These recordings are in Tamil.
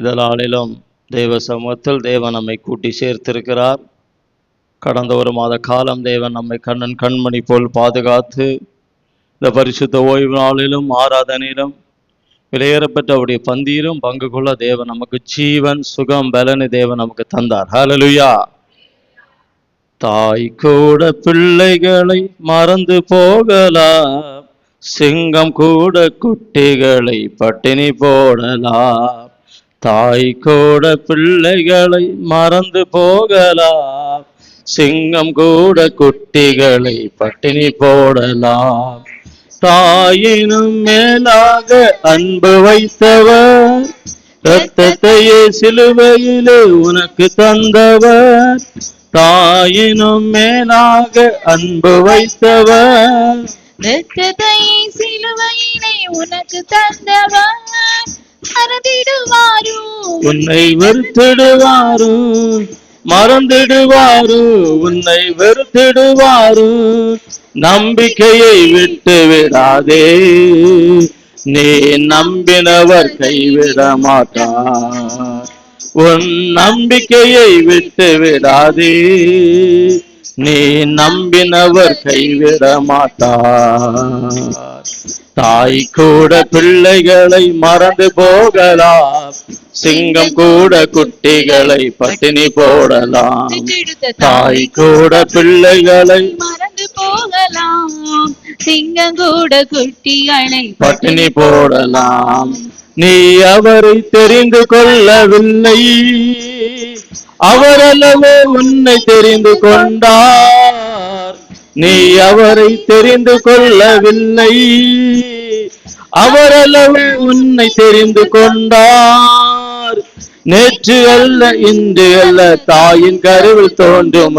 இந்த நாளிலும் தேவ சமூகத்தில் தேவன் நம்மை கூட்டி சேர்த்திருக்கிறார். கடந்த ஒரு மாத காலம் தேவன் நம்மை கண்மணி போல் பாதுகாத்து இந்த பரிசுத்த ஓய்வு நாளிலும் ஆராதனையிலும் விலையேறப்பட்ட அவருடைய பந்தியிலும் பங்கு கொள்ள தேவன் நமக்கு ஜீவன் சுகம் பலனை தேவன் நமக்கு தந்தார். ஹல்லேலூயா. தாய் கூட பிள்ளைகளை மறந்து போகலாம், சிங்கம் கூட குட்டிகளை பட்டினி போடலாம். தாய் கூட பிள்ளைகளை மறந்து போகலாம், சிங்கம் கூட குட்டிகளை பட்டினி போடலாம். தாயினும் மேலாக அன்பு வைத்தவர், இரத்தத்தையே சிலுவையிலே உனக்கு தந்தவர். தாயினும் மேலாக அன்பு வைத்தவர், இரத்தத்தையே சிலுவையிலே உனக்கு தந்தவர். மறந்திடுவாரோ உன்னை வெறுத்திடுவாரோ, மறந்திடுவாரோ உன்னை வெறுத்திடுவாரோ. நம்பிக்கையை விட்டு விடாதே, நீ நம்பினவர் கைவிட மாட்டார். உன் நம்பிக்கையை விட்டு விடாதே, நீ நம்பினவர் கைவிட மாட்டார். தாய் கூட பிள்ளைகளை மறந்து போகலாம், சிங்கம் கூட குட்டிகளை பட்டினி போடலாம். தாய் கூட பிள்ளைகளை மறந்து போகலாம், சிங்கம் கூட குட்டிகளை பட்டினி போடலாம். நீ அவரை தெரிந்து கொள்ளவில்லை, அவரல்லவே உன்னை தெரிந்து கொண்டார். நீ அவரை தெரிந்து கொள்ளவில்லை, அவரல்லவே உன்னை தெரிந்து கொண்டார். நேற்று அல்ல இன்று அல்ல தாயின் கருவில் தோன்றும்,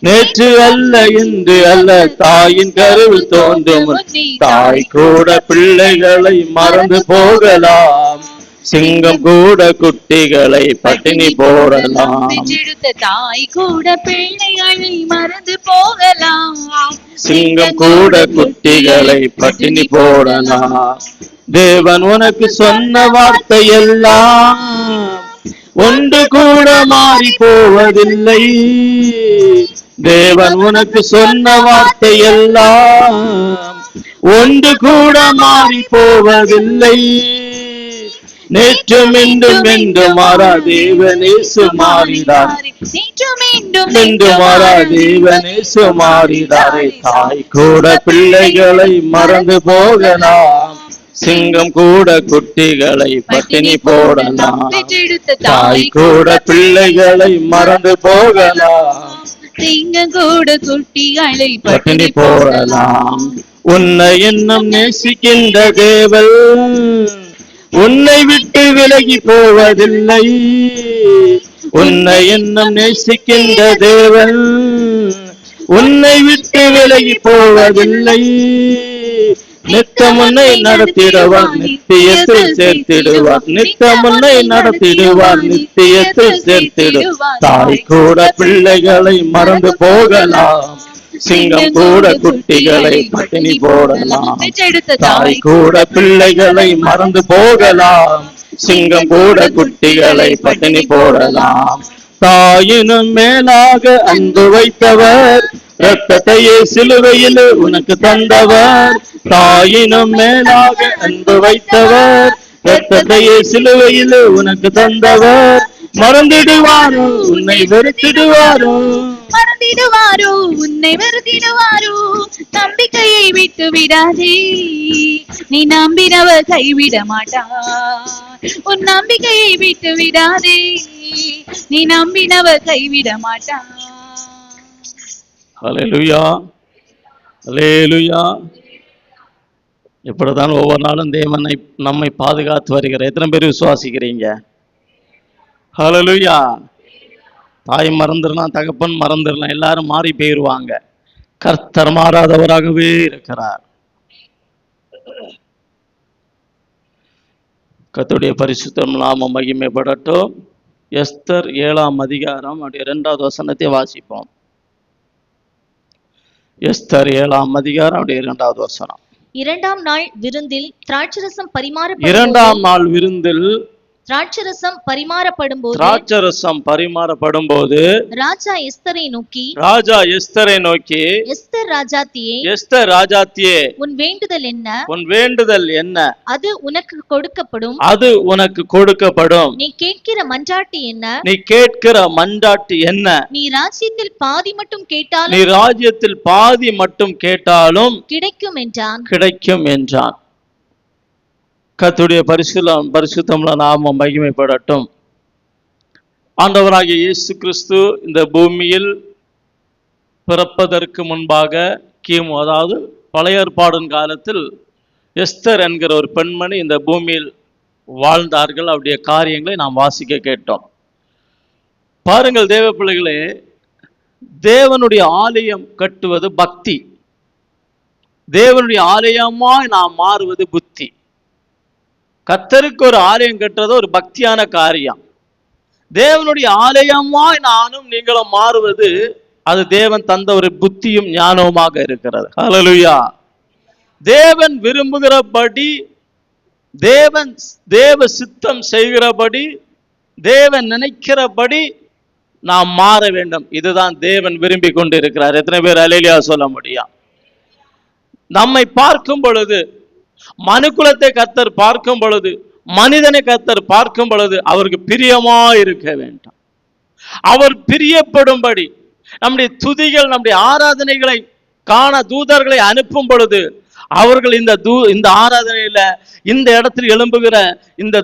நேற்று அல்ல இன்று அல்ல தாயின் கருவில் தோன்றும். தாய் கூட பிள்ளைகளை மறந்து போகலாம், சிங்கம் கூட குட்டிகளை பட்டினி போடலாம். தாய் கூட பிள்ளைகளை மறந்து போகலாம், சிங்கம் கூட குட்டிகளை பட்டினி போடலாம். தேவன் உனக்கு சொன்ன வார்த்தை எல்லாம் ஒன்று கூட மாறி போவதில்லை. தேவன் உனக்கு சொன்ன வார்த்தை எல்லாம் ஒன்று கூட மாறி போவதில்லை. நேற்றும் இன்றும் என்று மாறா தேவனேசு மாறினார், என்று மாறா தேவனேசு மாறினாரே. தாய் கூட பிள்ளைகளை மறந்து போகலாம், சிங்கம் கூட குட்டிகளை பட்டினி போடலாம். தாய் கூட பிள்ளைகளை மறந்து போகலாம், சிங்கம் கூட குட்டிகளை பட்டினி போடலாம். உன்னை இன்னும் நேசிக்கின்ற தேவன் உன்னை விட்டு விலகி போவதில்லை. உன்னை இன்னும் நேசிக்கின்ற தேவன் உன்னை விட்டு விலகி போவதில்லை. நித்தம் உன்னை நடத்திடுவார், நித்தியத்தில் சேர்த்திடுவார். நித்தம் உன்னை நடத்திடுவார், நித்தியத்தில் சேர்த்திடுவார். தாய் கூட பிள்ளைகளை மறந்து போகலாம், சிங்கம் கூட குட்டிகளை பட்டினி போடலாம். தாய் கூட பிள்ளைகளை மறந்து போகலாம், சிங்கம் கூட குட்டிகளை பட்டினி போடலாம். தாயினும் மேலாக அன்பு வைத்தவர், இரத்தத்தையே சிலுவையில் உனக்கு தந்தவர். தாயினும் மேலாக அன்பு வைத்தவர், இரத்தத்தையே சிலுவையில் உனக்கு தந்தவர். மறந்திடுவாரோ உன்னை வெறுத்திடுவாரோ, மறந்திடுவாரோ உன்னை வெறுத்திடுவாரோ. நம்பிக்கையை விட்டு விடாதே, நீ நம்பினவர் கைவிட மாட்டார். உன் நம்பிக்கையை விட்டு விடாதே, நீ நம்பினவர் கைவிட மாட்டார். ஹல்லேலூயா, ஹல்லேலூயா. இப்படிதான் ஒவ்வொரு நாளும் தேவனை நம்மை பாதுகாத்து வருகிற எத்தனை பேர் விசுவாசிக்கிறீங்க? ஹல்லேலூயா. தாய் மறந்துடலாம், தகப்பன் மறந்துடலாம், எல்லாரும் மாறி போயிடுவாங்க. கர்த்தர் மாறாதவராகவே இருக்கிறார். கர்த்தருடைய பரிசுத்த நாமம் மகிமைப்படட்டும். எஸ்தர் 7ஆம் அதிகாரம் 2வது வசனத்தை வாசிப்போம். எஸ்தர் 7ஆம் அதிகாரம் 2வது வசனம். இரண்டாம் நாள் விருந்தில் திராட்சரசம் பரிமாற, இரண்டாம் நாள் விருந்தில் திராட்சரசம் பரிமாறப்படும் போது ராஜா எஸ்தரை நோக்கி எஸ்தர் ராஜாத்தியே உன் வேண்டுதல் என்ன அது உனக்கு கொடுக்கப்படும் நீ கேட்கிற மன்றாட்டு என்ன நீ ராஜ்யத்தில் பாதி மட்டும் கேட்டாலும் கிடைக்கும் என்றான். கர்த்தருடைய பரிசுத்தமுள்ள நாமம் மகிமைப்படட்டும். ஆண்டவராகிய இயேசு கிறிஸ்து இந்த பூமியில் பிறப்பதற்கு முன்பாக அதாவது பழைய ஏற்பாடின் காலத்தில் எஸ்தர் என்கிற ஒரு பெண்மணி இந்த பூமியில் வாழ்ந்தார்கள். அவருடைய காரியங்களை நாம் வாசிக்க கேட்டோம். பாருங்கள் தேவ பிள்ளைகளே, தேவனுடைய ஆலயம் கட்டுவது பக்தி, தேவனுடைய ஆலயமாய் நாம் மாறுவது புத்தி. கர்த்தருக்கு ஒரு ஆலயம் கட்டுறது ஒரு பக்தியான காரியம். தேவனுடைய ஆலயமாய் நானும் நீங்களும் மாறுவது அது தேவன் தந்த ஒரு புத்தியும் ஞானவுமாக இருக்கிறது. ஹல்லேலூயா. தேவன் விரும்புகிறபடி, தேவ சித்தம் செய்கிறபடி, தேவன் நினைக்கிறபடி நாம் மாற வேண்டும். இதுதான் தேவன் விரும்பி கொண்டு இருக்கிறார். எத்தனை பேர் அல்லேலூயா சொல்ல முடியும்? நம்மை பார்க்கும் பொழுது, மனுக்குலத்தை கர்த்தர் பார்க்கும் பொழுது, மனிதனை கர்த்தர் பார்க்கும் பொழுது அவருக்கு பிரியமா இருக்க வேண்டும். அவர் பிரியப்படும்படி நம்முடைய துதிகள், நம்முடைய ஆராதனைகளை காண தூதர்களை அனுப்பும் பொழுது அவர்கள் இந்த ஆராதனையில, இந்த இடத்தில் எழும்புகிற இந்த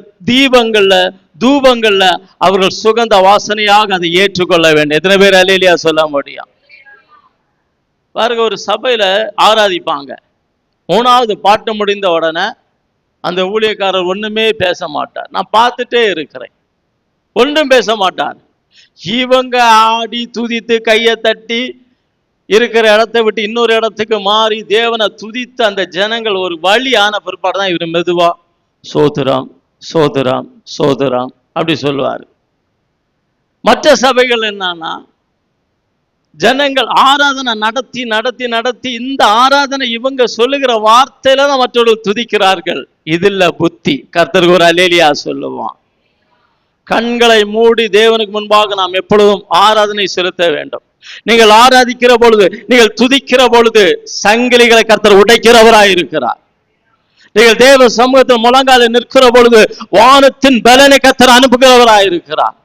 தூபங்கள்ல அவர்கள் சுகந்த வாசனையாக அதை ஏற்றுக்கொள்ள வேண்டும். எத்தனை பேர் அல்லேலூயா சொல்ல முடியும்? பாருங்க, ஒரு சபையில ஆராதிப்பாங்க. 3வது பாட்டு முடிந்த உடனே அந்த ஊழியக்காரர் ஒண்ணுமே பேச மாட்டார். நான் பார்த்துட்டே இருக்கிறேன், ஒன்றும் பேச மாட்டார். இவங்க ஆடி துதித்து கையை தட்டி இருக்கிற இடத்தை விட்டு இன்னொரு இடத்துக்கு மாறி தேவனை துதித்து அந்த ஜனங்கள் ஒரு வழி ஆன பிற்பாடு தான் இவர் மெதுவா சோதரம் சோதரம் சோதரம் அப்படி சொல்லுவார். மற்ற சபைகள் என்னன்னா, ஜனங்கள் ஆராதனை நடத்தி நடத்தி நடத்தி இந்த ஆராதனை இவங்க சொல்லுகிற வார்த்தையில தான் மற்றவர்கள் துதிக்கிறார்கள். இதுல புத்தி. கர்த்தருக்கு ஒரு அல்லேலூயா சொல்லுவான். கண்களை மூடி தேவனுக்கு முன்பாக நாம் எப்பொழுதும் ஆராதனை செலுத்த வேண்டும். நீங்கள் ஆராதிக்கிற பொழுது, நீங்கள் துதிக்கிற பொழுது சங்கிலிகளை கர்த்தர் உடைக்கிறவராய் இருக்கிறார். நீங்கள் தேவ சமூகத்தில் முழங்கால நிற்கிற பொழுது வானத்தின் பலனை கர்த்தர் அனுப்புகிறவராய் இருக்கிறார்.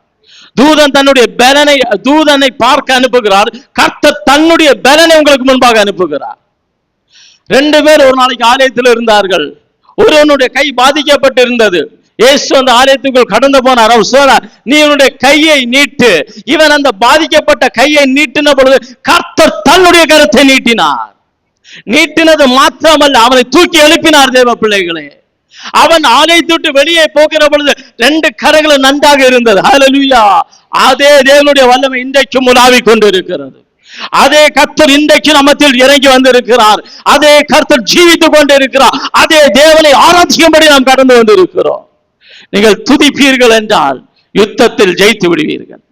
தூதனை பார்க்க அனுப்புகிறார். கர்த்தர் தன்னுடைய பலனை உங்களுக்கு முன்பாக அனுப்புகிறார். 2 பேர் ஒரு நாளைக்கு ஆலயத்தில் இருந்தார்கள். ஒருவனுடைய கை பாதிக்கப்பட்டு இருந்தது. இயேசு அந்த ஆலயத்துக்குள் கடந்து போனார். அவர் சொன்னார், நீ உன்னுடைய கையை நீட்டு. இவன் அந்த பாதிக்கப்பட்ட கையை நீட்டின பொழுது கர்த்தர் தன்னுடைய கரத்தை நீட்டினார். நீட்டினது மாத்திரமல்ல, அவனை தூக்கி எழுப்பினார். தேவ பிள்ளைகளே, அவன் ஆலயத்தை விட்டு வெளியே போகிற பொழுது 2 கரங்களும் நன்றாக இருந்தது. ஹல்லேலூயா. அதே தேவனுடைய வல்லமை இன்றைக்கும் உலாவிக் கொண்டு இருக்கிறது. அதே கர்த்தர் இன்றைக்கு நம்மத்தில் இறங்கி வந்திருக்கிறார். அதே கர்த்தர் ஜீவித்துக் கொண்டு இருக்கிறார். அதே தேவனை ஆராதிக்கும்படி நாம் கடந்து வந்திருக்கிறோம். நீங்கள் துதிப்பீர்கள் என்றால் யுத்தத்தில் ஜெயித்து விடுவீர்கள்.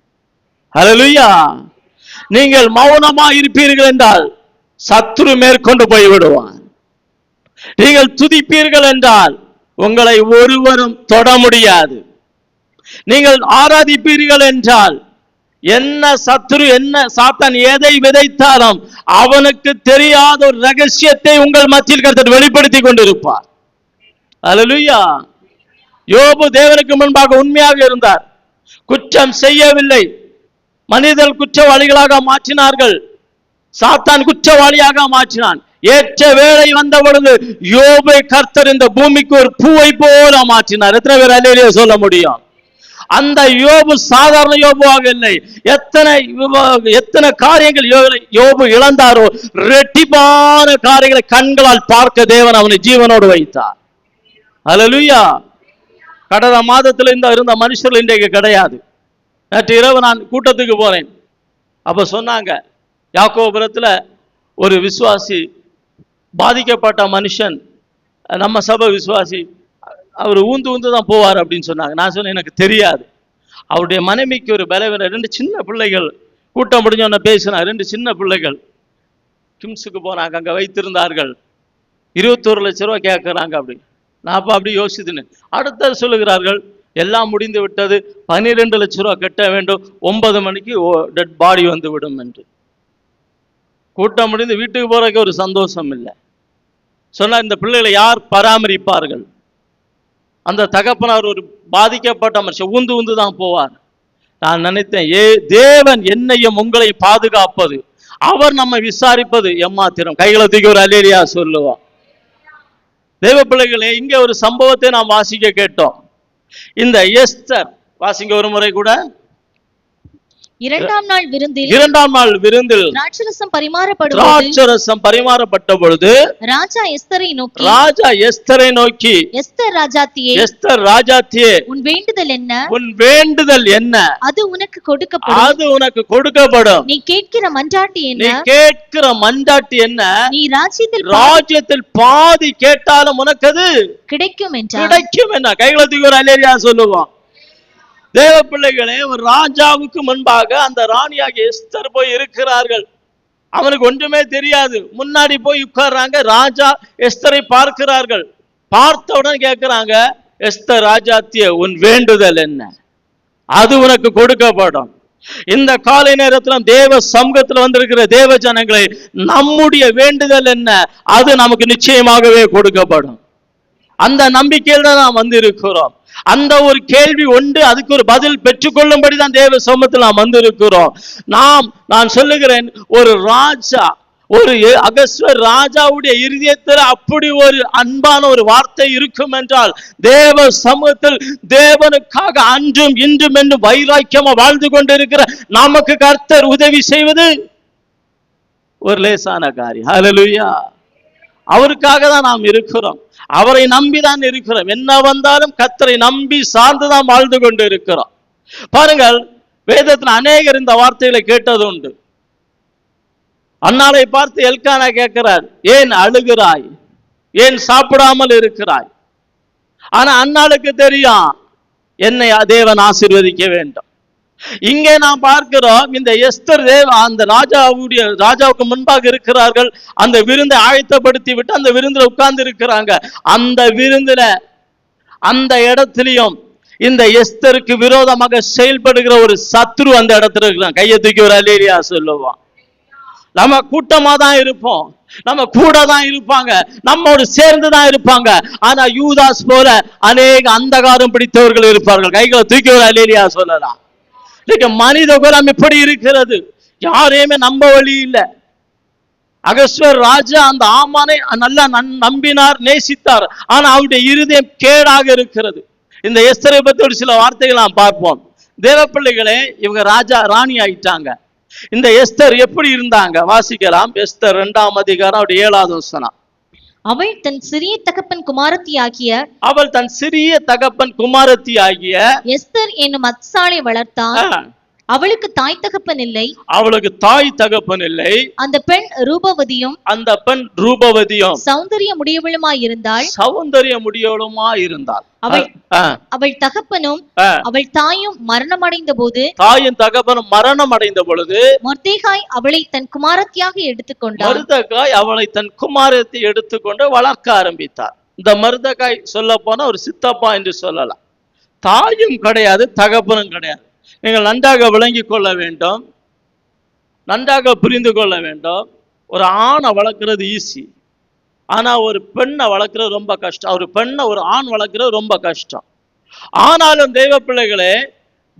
ஹல்லேலூயா. நீங்கள் மௌனமா இருப்பீர்கள் என்றால் சத்துரு மேற்கொண்டு போய் விடுவான். நீங்கள் துதிப்பீர்கள் என்றால் உங்களை ஒருவரும் தொட முடியாது. நீங்கள் ஆராதிப்பீர்கள் என்றால் என்ன சத்துரு, என்ன சாத்தான் எதை விதைத்தாலும் அவனுக்கு தெரியாத ஒரு ரகசியத்தை உங்கள் மத்தியில் கர்த்தர் வெளிப்படுத்தி கொண்டிருப்பார். அல்லேலூயா. யோபு தேவனுக்கு முன்பாக உண்மையாக இருந்தார். குற்றம் செய்யவில்லை. மனிதர்கள் குற்றவாளிகளாக மாற்றினார்கள். சாத்தான் குற்றவாளியாக மாற்றினான். ஏற்ற வேளை வந்த பொழுது யோபை கர்த்தர் இந்த பூமிக்கு ஒரு பூவை போல மாற்றினார். எத்தனை பேர் அல்லேலூயா சொல்ல முடியும்? அந்த யோபு சாதாரண யோபுவாக இல்லை. எத்தனை காரியங்கள் யோபு இழந்தாரோ, ரெட்டிப்பான காரியங்களை கண்களால் பார்க்க தேவன் அவனை ஜீவனோடு வைத்தார். அல்லேலூயா. கடந்த மாதத்தில் இருந்த மனுஷர்கள் இன்றைக்கு கிடையாது. நேற்று இரவு நான் கூட்டத்துக்கு போனேன். அப்ப சொன்னாங்க, யாக்கோபுரத்துல ஒரு விசுவாசி, பாதிக்கப்பட்ட மனுஷன், நம்ம சபை விசுவாசி, அவர் ஊந்து தான் போவார் அப்படின்னு சொன்னாங்க. நான் சொன்னேன், எனக்கு தெரியாது. அவருடைய மனைவிக்கு ஒரு பலவீனம். 2 சின்ன பிள்ளைகள். கூட்டம் முடிஞ்சோன்னு பேசினா 2 சின்ன பிள்ளைகள் கிம்ஸுக்கு போனாங்க. அங்கே வைத்திருந்தார்கள். 21 லட்சம் ரூபா கேட்குறாங்க. அப்படி நான் அப்படி யோசித்துன்னு அடுத்த சொல்லுகிறார்கள், எல்லாம் முடிந்து விட்டது, 12 லட்சம் ரூபாய் கட்ட வேண்டும், 9 மணிக்கு டெட் பாடி வந்து விடும் என்று. கூட்டம் முடிந்து வீட்டுக்கு போறதுக்கு ஒரு சந்தோஷம் இல்லை. சொன்னா இந்த பிள்ளைகளை யார் பராமரிப்பார்கள்? அந்த தகப்பனார் ஒரு பாதிக்கப்பட்ட மனுஷன், ஊந்து ஊந்து தான் போவார். நான் நினைத்தேன், தேவன் என்னையும் உங்களை பாதுகாப்பது, அவர் நம்ம விசாரிப்பது எம்மாத்திரம். கைகளை தூக்கி ஒரு அல்லேலியா சொல்லுவோம். தேவ பிள்ளைகளே, இங்க ஒரு சம்பவத்தை நாம் வாசிக்க கேட்டோம். இந்த எஸ்தர், வாசிங்க ஒரு முறை கூட. 2ஆம் நாள் விருந்தில் திராட்சரசம் பரிமாறப்பட்ட பொழுது ராஜா எஸ்தரை நோக்கி, எஸ்தர் ராஜாத்தியே, உன் வேண்டுதல் என்ன? அது உனக்கு கொடுக்கப்படும். நீ கேட்கிற மன்றாட்டு என்ன? நீ ராஜ்யத்தில் பாதி கேட்டாலும் உனக்கு அது கிடைக்கும் என்ன? கைகளை தூக்கி ஒரு அல்லேலியா சொல்லுவோம். தேவ பிள்ளைகளே, ஒரு ராஜாவுக்கு முன்பாக அந்த ராணியாகிய எஸ்தர் போய் இருக்கிறார்கள். அவனுக்கு ஒன்றுமே தெரியாது. முன்னாடி போய் உட்கார்றாங்க. ராஜா எஸ்தரை பார்க்கிறார்கள். பார்த்தவுடன் கேட்கிறாங்க, எஸ்தர் ராஜாத்தியே, உன் வேண்டுதல் என்ன? அது உனக்கு கொடுக்கப்படும். இந்த காலை நேரத்தில் தேவ சமூகத்தில் வந்திருக்கிற தேவ ஜனங்களை, நம்முடைய வேண்டுதல் என்ன? அது நமக்கு நிச்சயமாகவே கொடுக்கப்படும். அந்த நம்பிக்கையில் தான் நாம் வந்து இருக்கிறோம். அந்த ஒரு கேள்வி உண்டு, அதுக்கு ஒரு பதில் பெற்றுக்கொள்ளும்படி தான் தேவ சமூகத்தில் நாம் வந்திருக்கிறோம். நான் சொல்லுகிறேன், ஒரு ராஜா, ஒரு அகஸ்வர் ராஜாவுடைய இருதயத்தில் அப்படி ஒரு அன்பான ஒரு வார்த்தை இருக்கும் என்றால், தேவ சமூகத்தில் தேவனுக்காக அன்றும் இன்றும் என்றும் வைராக்கியமா வாழ்ந்து கொண்டிருக்கிற நமக்கு கர்த்தர் உதவி செய்வது ஒரு லேசான காரியம். ஹல்லேலூயா. அவருக்காக தான் நாம் இருக்கிறோம். அவரை நம்பிதான் இருக்கிறோம். என்ன வந்தாலும் கர்த்தரை நம்பி சார்ந்துதான் வாழ்ந்து கொண்டு இருக்கிறோம். பாருங்கள், வேதத்தில் அநேகர் இந்த வார்த்தைகளை கேட்டது உண்டு. அன்னாளை பார்த்து எல்கானா கேட்கிறார், ஏன் அழுகிறாய்? ஏன் சாப்பிடாமல் இருக்கிறாய்? ஆனா அன்னாளுக்கு தெரியும், என்னை தேவன் ஆசீர்வதிக்க வேண்டும். இங்கே நாம் பார்க்கிறோம், இந்த எஸ்தர் அந்த ராஜாவுக்கு முன்பாக இருக்கிறார்கள். அந்த விருந்தை ஆயத்தப்படுத்தி விட்டு அந்த விருந்துல உட்கார்ந்து இருக்கிறாங்க. அந்த விருந்துல அந்த இடத்திலையும் இந்த எஸ்தருக்கு விரோதமாக செயல்படுகிற ஒரு சத்ரு அந்த இடத்துல இருக்கிறான். கையை தூக்கி ஒரு அல்லேலியா சொல்லுவான். நம்ம கூட்டமா தான் இருப்போம், நம்ம கூட தான் இருப்பாங்க, நம்மோடு சேர்ந்து தான் இருப்பாங்க. ஆனா யூதாஸ் போல அநேக அந்தகாரம் பிடித்தவர்கள் இருப்பார்கள். கைகளை தூக்கி ஒரு அல்லேலியா சொல்லலாம். மனித குலம் இப்படி இருக்கிறது, யாரையுமே நம்ப வழி இல்லை. அகஸ்வர் ராஜா அந்த ஆமானை நல்லா நம்பினார், நேசித்தார். ஆனா அவருடைய இருதயம் கேடாக இருக்கிறது. இந்த எஸ்தரை பற்றி ஒரு சில வார்த்தைகள் நாம் பார்ப்போம். தேவ பிள்ளைகளே, இவங்க ராணி ஆயிட்டாங்க. இந்த எஸ்தர் எப்படி இருந்தாங்க வாசிக்கலாம். எஸ்தர் 2ஆம் அதிகாரம் அவருடைய 7வது வசனம். அவள் தன் சிறிய தகப்பன் குமாரத்தி ஆகிய எஸ்தர் என்னும் அத்சாளை வளர்த்தாள். அவளுக்கு தாய் தகப்பன் இல்லை. அந்த பெண் ரூபவதியும் சௌந்தரியமுடையவளுமாய் இருந்தாள். அவள் தகப்பனும் அவள் தாயும் மரணமடைந்த பொழுது மொர்தெகாய் அவளை தன் குமாரத்தியாக எடுத்துக்கொண்டு வளர்க்க ஆரம்பித்தார். இந்த மொர்தெகாய் சொல்ல போனா ஒரு சித்தப்பா என்று சொல்லலாம். தாயும் கிடையாது, தகப்பனும் கிடையாது. நீங்கள் நன்றாக விளங்கி கொள்ள வேண்டும், நன்றாக புரிந்து கொள்ள வேண்டும். ஒரு ஆணை வளர்க்கிறது ஈஸி, ஆனா ஒரு பெண்ணை வளர்க்கிறது ரொம்ப கஷ்டம். ஒரு ஆண் வளர்க்கிறது ரொம்ப கஷ்டம். ஆனாலும் தேவ பிள்ளைகளே,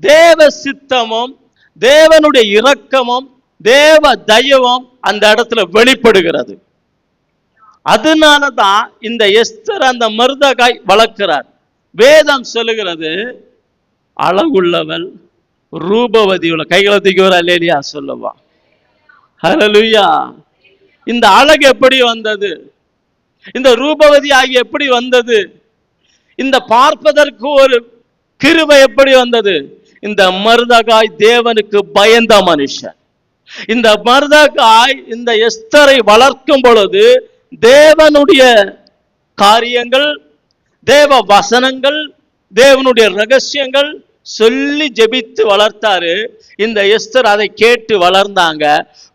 தேவ சித்தமும் தேவனுடைய இரக்கமும் தேவ தயவும் அந்த இடத்துல வெளிப்படுகிறது. அதனாலதான் இந்த எஸ்தர் அந்த மொர்தெகாய் வளர்க்கிறார். வேதம் சொல்லுகிறது, அழகுள்ளவள், ரூபவதி உள்ள. கைகளை தூக்கி ஒரு அல்லேலியா சொல்லுவா. ஹல்லேலூயா. இந்த அழகு எப்படி வந்தது? இந்த ரூபவதி ஆகி எப்படி வந்தது? இந்த பார்ப்பதற்கு ஒரு கிருபை எப்படி வந்தது? இந்த மொர்தெகாய் தேவனுக்கு பயந்த மனுஷன். இந்த மொர்தெகாய் இந்த எஸ்தரை வளர்க்கும் பொழுது தேவனுடைய காரியங்கள், தேவ வசனங்கள், தேவனுடைய ரகசியங்கள் சொல்லி ஜெபித்து வளர்த்தாரு. இந்த எஸ்தர் அதை கேட்டு வளர்ந்தாங்க.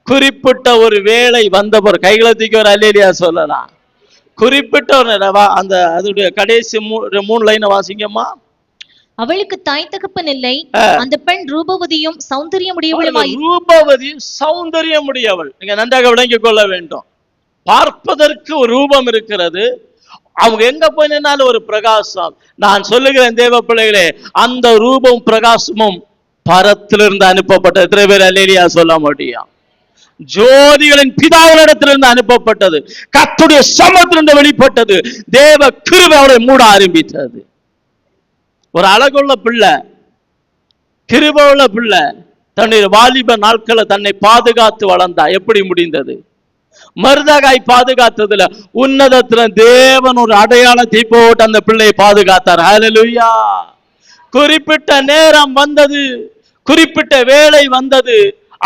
குறிப்பிட்ட ஒரு வேளை வந்தவர், கைகளை தூக்கி ஒரு அல்லேலியா சொல்லலாம். குறிப்பிட்ட ஒரு அந்த அதோடைய கடைசி 3 லைனை வாசிங்கம்மா. அவளுக்கு தாய் தகப்பன் இல்லை. அந்த பெண் ரூபவதியும் சௌந்தரியமுடையவளுமாய். ரூபவதி சௌந்தரியமுடையவள். நீங்க நன்றாக விளங்கிக் கொள்ள வேண்டும். பார்ப்பதற்கு ஒரு ரூபம் இருக்கிறது. அவங்க எங்க போய் நின்னாலும் ஒரு பிரகாசம். நான் சொல்லுகிறேன் தேவ பிள்ளைகளே, அந்த ரூபம் பிரகாசமும் பரத்திலிருந்து அனுப்பப்பட்ட எத்தனை பேர் அல்லேலூயா சொல்ல முடியும்? ஜோதிகளின் பிதாவினிடத்திலிருந்து அனுப்பப்பட்டது. கர்த்தருடைய சமத்திலிருந்து வெளிப்பட்டது. தேவ கிருபை அவளை மூட ஆரம்பித்தது. ஒரு அழகுள்ள பிள்ளை, கிருபையுள்ள பிள்ளை, தன்னுடைய வாலிப நாட்களை தன்னை பாதுகாத்து வளர்ந்தா. எப்படி முடிந்தது? மருதகாய் பாதுகாத்ததுல உன்னதத்துல தேவன் ஒரு அடையாளத்தை போட்டு அந்த பிள்ளையை பாதுகாத்தார். ஹல்லேலூயா. குறிப்பிட்ட நேரம் வந்தது, குறிப்பிட்ட வேளை வந்தது.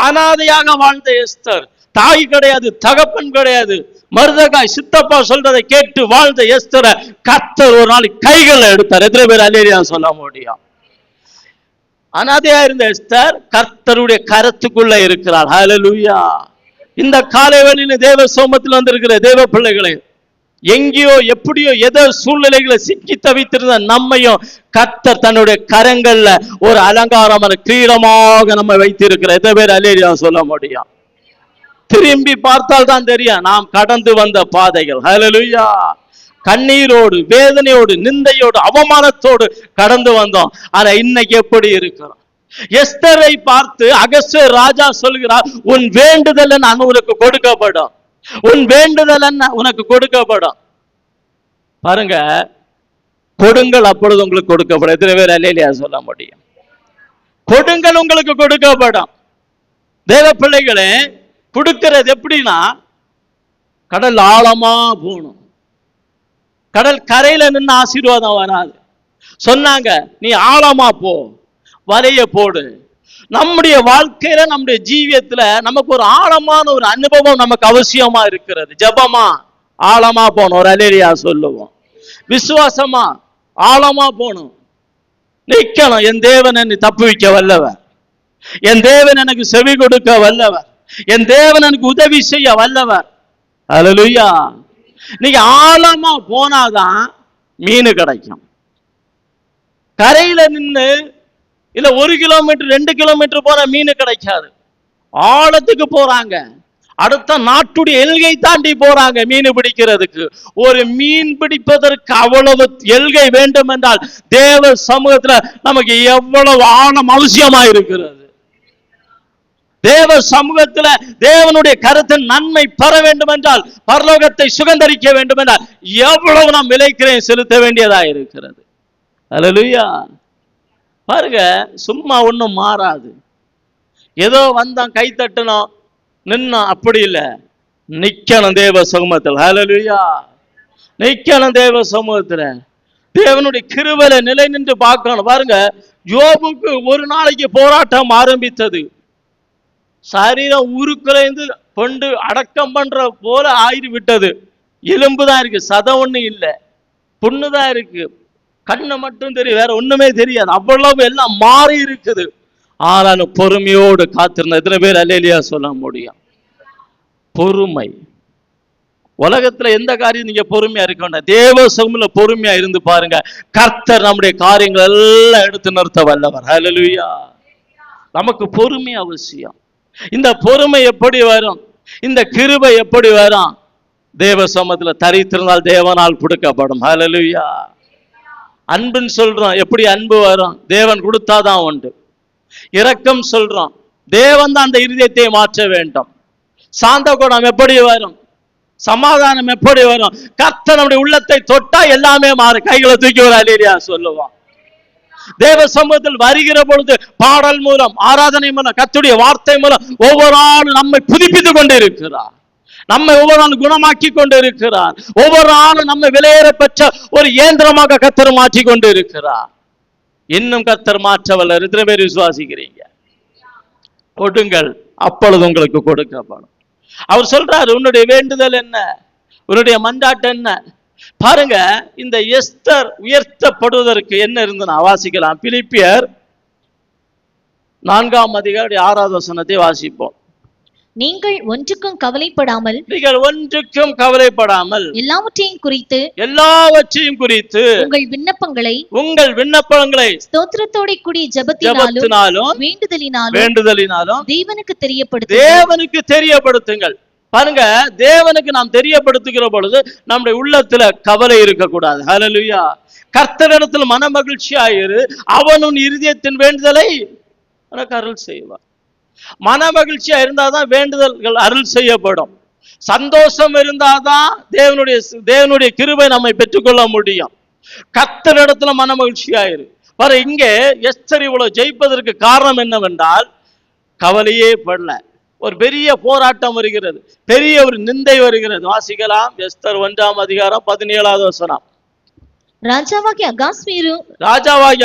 அனாதையாக வாழ்ந்த எஸ்தர், தாய் கிடையாது, தகப்பன் கிடையாது. மருதகாய் சித்தப்பா சொல்றதை கேட்டு வாழ்ந்த எஸ்தரை கர்த்தர் ஒரு நாள் கைகளை எடுத்தார். எத்தனை பேர் அல்லேலூயா சொல்ல முடியும்? அனாதையா இருந்த எஸ்தர் கர்த்தருடைய கரத்துக்குள்ள இருக்கிறார். ஹல்லேலூயா. இந்த காலை வேளையில தேவ சமூகத்தில் வந்திருக்கிற தேவ பிள்ளைகளை, எங்கேயோ எப்படியோ ஏதோ சூழ்நிலைகளை சிக்கி தவித்திருந்த நம்மையும் கர்த்தர் தன்னுடைய கரங்கள்ல ஒரு அலங்காரமான கிரீடமாக நம்ம வைத்திருக்கிற எத்தனை பேர் அல்லேலூயா சொல்ல முடியும்? திரும்பி பார்த்தால் தான் தெரியும் நாம் கடந்து வந்த பாதைகள். ஹல்லேலூயா. கண்ணீரோடு, வேதனையோடு, நிந்தையோடு, அவமானத்தோடு கடந்து வந்தோம். ஆனா இன்னைக்கு எப்படி இருக்கிறோம்? எஸ்தரை பார்த்து அகஸ்வேர் ராஜா சொல்கிறார், உன் வேண்டுதல் என்ன உனக்கு கொடுக்கப்படும், உன் வேண்டுதல் என்ன உனக்கு கொடுக்கப்படும். பாருங்க, கொடுங்கள் அப்பொழுது உங்களுக்கு கொடுக்கப்படும். எத்தனை பேர் அல்லேலூயா சொல்ல முடியும்? கொடுங்கள் உங்களுக்கு கொடுக்கப்படும். தேவ பிள்ளைகளே, கொடுக்கிறது எப்படின்னா, கடல் ஆழமா போகணும். கடல் கரையில நின்று ஆசீர்வாதம் வராது. சொன்னாங்க, நீ ஆழமா போ, வலைய போடு. நம்முடைய வாழ்க்கையில, நம்முடைய ஜீவியத்துல நமக்கு ஒரு ஆழமான ஒரு அனுபவம் நமக்கு அவசியமா இருக்கிறது. ஜெபமா ஆழமா போகணும், ஒரு அல்லேலூயா சொல்லுவோம். விசுவாசமா ஆழமா போகணும், நிக்கணும். என் தேவன் என்னை தப்புவிக்க வல்லவர், என் தேவன் எனக்கு செவி கொடுக்க வல்லவர், என் தேவன் எனக்கு உதவி செய்ய வல்லவர். அல்லேலூயா. நீங்க ஆழமா போனாதான் மீன் கிடைக்கும். கரையில நின்று இல்ல 1 கிலோமீட்டர் 2 கிலோமீட்டர் போற மீன் கிடைக்காது. ஆழத்துக்கு போறாங்க, அடுத்த நாட்டுடைய எல்கை தாண்டி போறாங்க மீன் பிடிக்கிறதுக்கு. ஒரு மீன் பிடிப்பதற்கு அவ்வளவு எல்கை வேண்டும் என்றால் தேவ சமூகத்துல நமக்கு எவ்வளவு ஆழம் அவசியமா இருக்கிறது. தேவ சமூகத்துல தேவனுடைய கருத்தின் நன்மை பெற வேண்டும் என்றால், பரலோகத்தை சுகந்தரிக்க வேண்டும் என்றால் எவ்வளவு நாம் விலைக்கிறையை செலுத்த வேண்டியதா இருக்கிறது. அல்லேலூயா. பாருங்க, சும்மா ஒண்ணும் மாறாது. ஏதோ வந்தான், கை தட்டணும், நின்னோம், அப்படி இல்லை. நிக்கணும் தேவ சமூகத்தில். ஹல்லேலூயா. நிக்கணும் தேவ சமூகத்துல. தேவனுடைய கிருபையில நிலை நின்று பார்க்கணும். பாருங்க, யோபுக்கு ஒரு நாளைக்கு போராட்டம் ஆரம்பித்தது. சரீரம் உருக்குலைந்து கொண்டு அடக்கம் பண்ற போல ஆகிவிட்டது. எலும்பு தான் இருக்கு, சதம் ஒண்ணு இல்லை, புண்ணுதான் இருக்கு, கண்ணு மட்டும் தெரியும், வேற ஒண்ணுமே தெரியாது. அவ்வளவு எல்லாம் மாறி இருக்குது. ஆனாலும் பொறுமையோடு காத்திருந்த எத்தனை பேர் அல்லேலூயா சொல்ல முடியும்? பொறுமை. உலகத்துல எந்த காரியம் நீங்க பொறுமையா இருக்க வேண்டாம், தேவ சமூகத்துல பொறுமையா இருந்து பாருங்க. கர்த்தர் நம்முடைய காரியங்கள் எல்லாம் எடுத்து நிறுத்த வல்லவர். ஹல்லேலூயா. நமக்கு பொறுமை அவசியம். இந்த பொறுமை எப்படி வரும்? இந்த கிருபை எப்படி வரும்? தேவ சமூகத்துல தரித்திருந்தால் தேவனால் கொடுக்கப்படும். ஹல்லேலூயா. அன்புன்னு சொல்றோம், எப்படி அன்பு வரும்? தேவன் கொடுத்தாதான் உண்டு. இரக்கம் சொல்றோம், தேவன் தான் அந்த இருதயத்தை மாற்ற வேண்டும். சாந்த குணம் எப்படி வரும்? சமாதானம் எப்படி வரும்? கர்த்தர் நம்முடைய உள்ளத்தை தொட்டா எல்லாமே மாறும். கைகளை தூக்கி ஒரு அல்லேலூயா சொல்லுவோம். தேவ சமூகத்தில் வருகிற பொழுது பாடல் மூலம், ஆராதனை மூலம், கர்த்தருடைய வார்த்தை மூலம் ஒவ்வொரு நாளும் நம்மை புதுப்பித்துக் கொண்டு இருக்கிறார். நம்மை ஒவ்வொரு நாளும் குணமாக்கி கொண்டு இருக்கிறார். ஒவ்வொரு நாளும் நம்மை விலையேற பெற்ற ஒரு இயந்திரமாக கர்த்தர் மாற்றி கொண்டு இருக்கிறார். இன்னும் கர்த்தர் மாற்றவல்ல. எத்தனை பேர் விசுவாசிக்கிறீங்க? கொடுங்கள் அப்பொழுது உங்களுக்கு கொடுக்கப்படும். அவர் சொல்றாரு, உன்னுடைய வேண்டுதல் என்ன, உன்னுடைய மன்றாட்டு என்ன? பாருங்க, இந்த எஸ்தர் உயர்த்தப்படுவதற்கு என்ன இருந்ததுன்னா வாசிக்கலாம். பிலிப்பியர் 4 அதிகாரம் 6 வாசிப்போம். நீங்கள் ஒன்றுக்கும் கவலைப்படாமல் நீங்கள் ஒன்றுக்கும் கவலைப்படாமல் எல்லாவற்றையும் குறித்து உங்கள் விண்ணப்பங்களை ஸ்தோத்திரத்தோட கூடிய ஜெபத்தினாலும் வேண்டுதலினாலும் தேவனுக்கு தெரியப்படுத்துங்கள். பாருங்க, தேவனுக்கு நாம் தெரியப்படுத்துகிற பொழுது நம்முடைய உள்ளத்துல கவலை இருக்கக்கூடாது. ஹல்லேலூயா. கர்த்தரிடத்தில் மன மகிழ்ச்சியாயிரு, அவன் உன் இருதயத்தின் வேண்டுதலை உனக்கு அருள் செய்வார். மன மகிழ்ச்சியா இருந்தாதான் வேண்டுதல்கள் அருள் செய்யப்படும். சந்தோஷம் இருந்தாதான் தேவனுடைய கிருபை நம்மை பெற்றுக்கொள்ள முடியும். கர்த்தரிடத்துல மன மகிழ்ச்சியாயிரு. பாரு, இங்கே எஸ்தர் இவ்வளவு ஜெயிப்பதற்கு காரணம் என்னவென்றால் கவலையே படல. ஒரு பெரிய போராட்டம் வருகிறது, பெரிய ஒரு நிந்தை வருகிறது. வாசிக்கலாம், எஸ்தர் 1:17 ராஜாவாகிய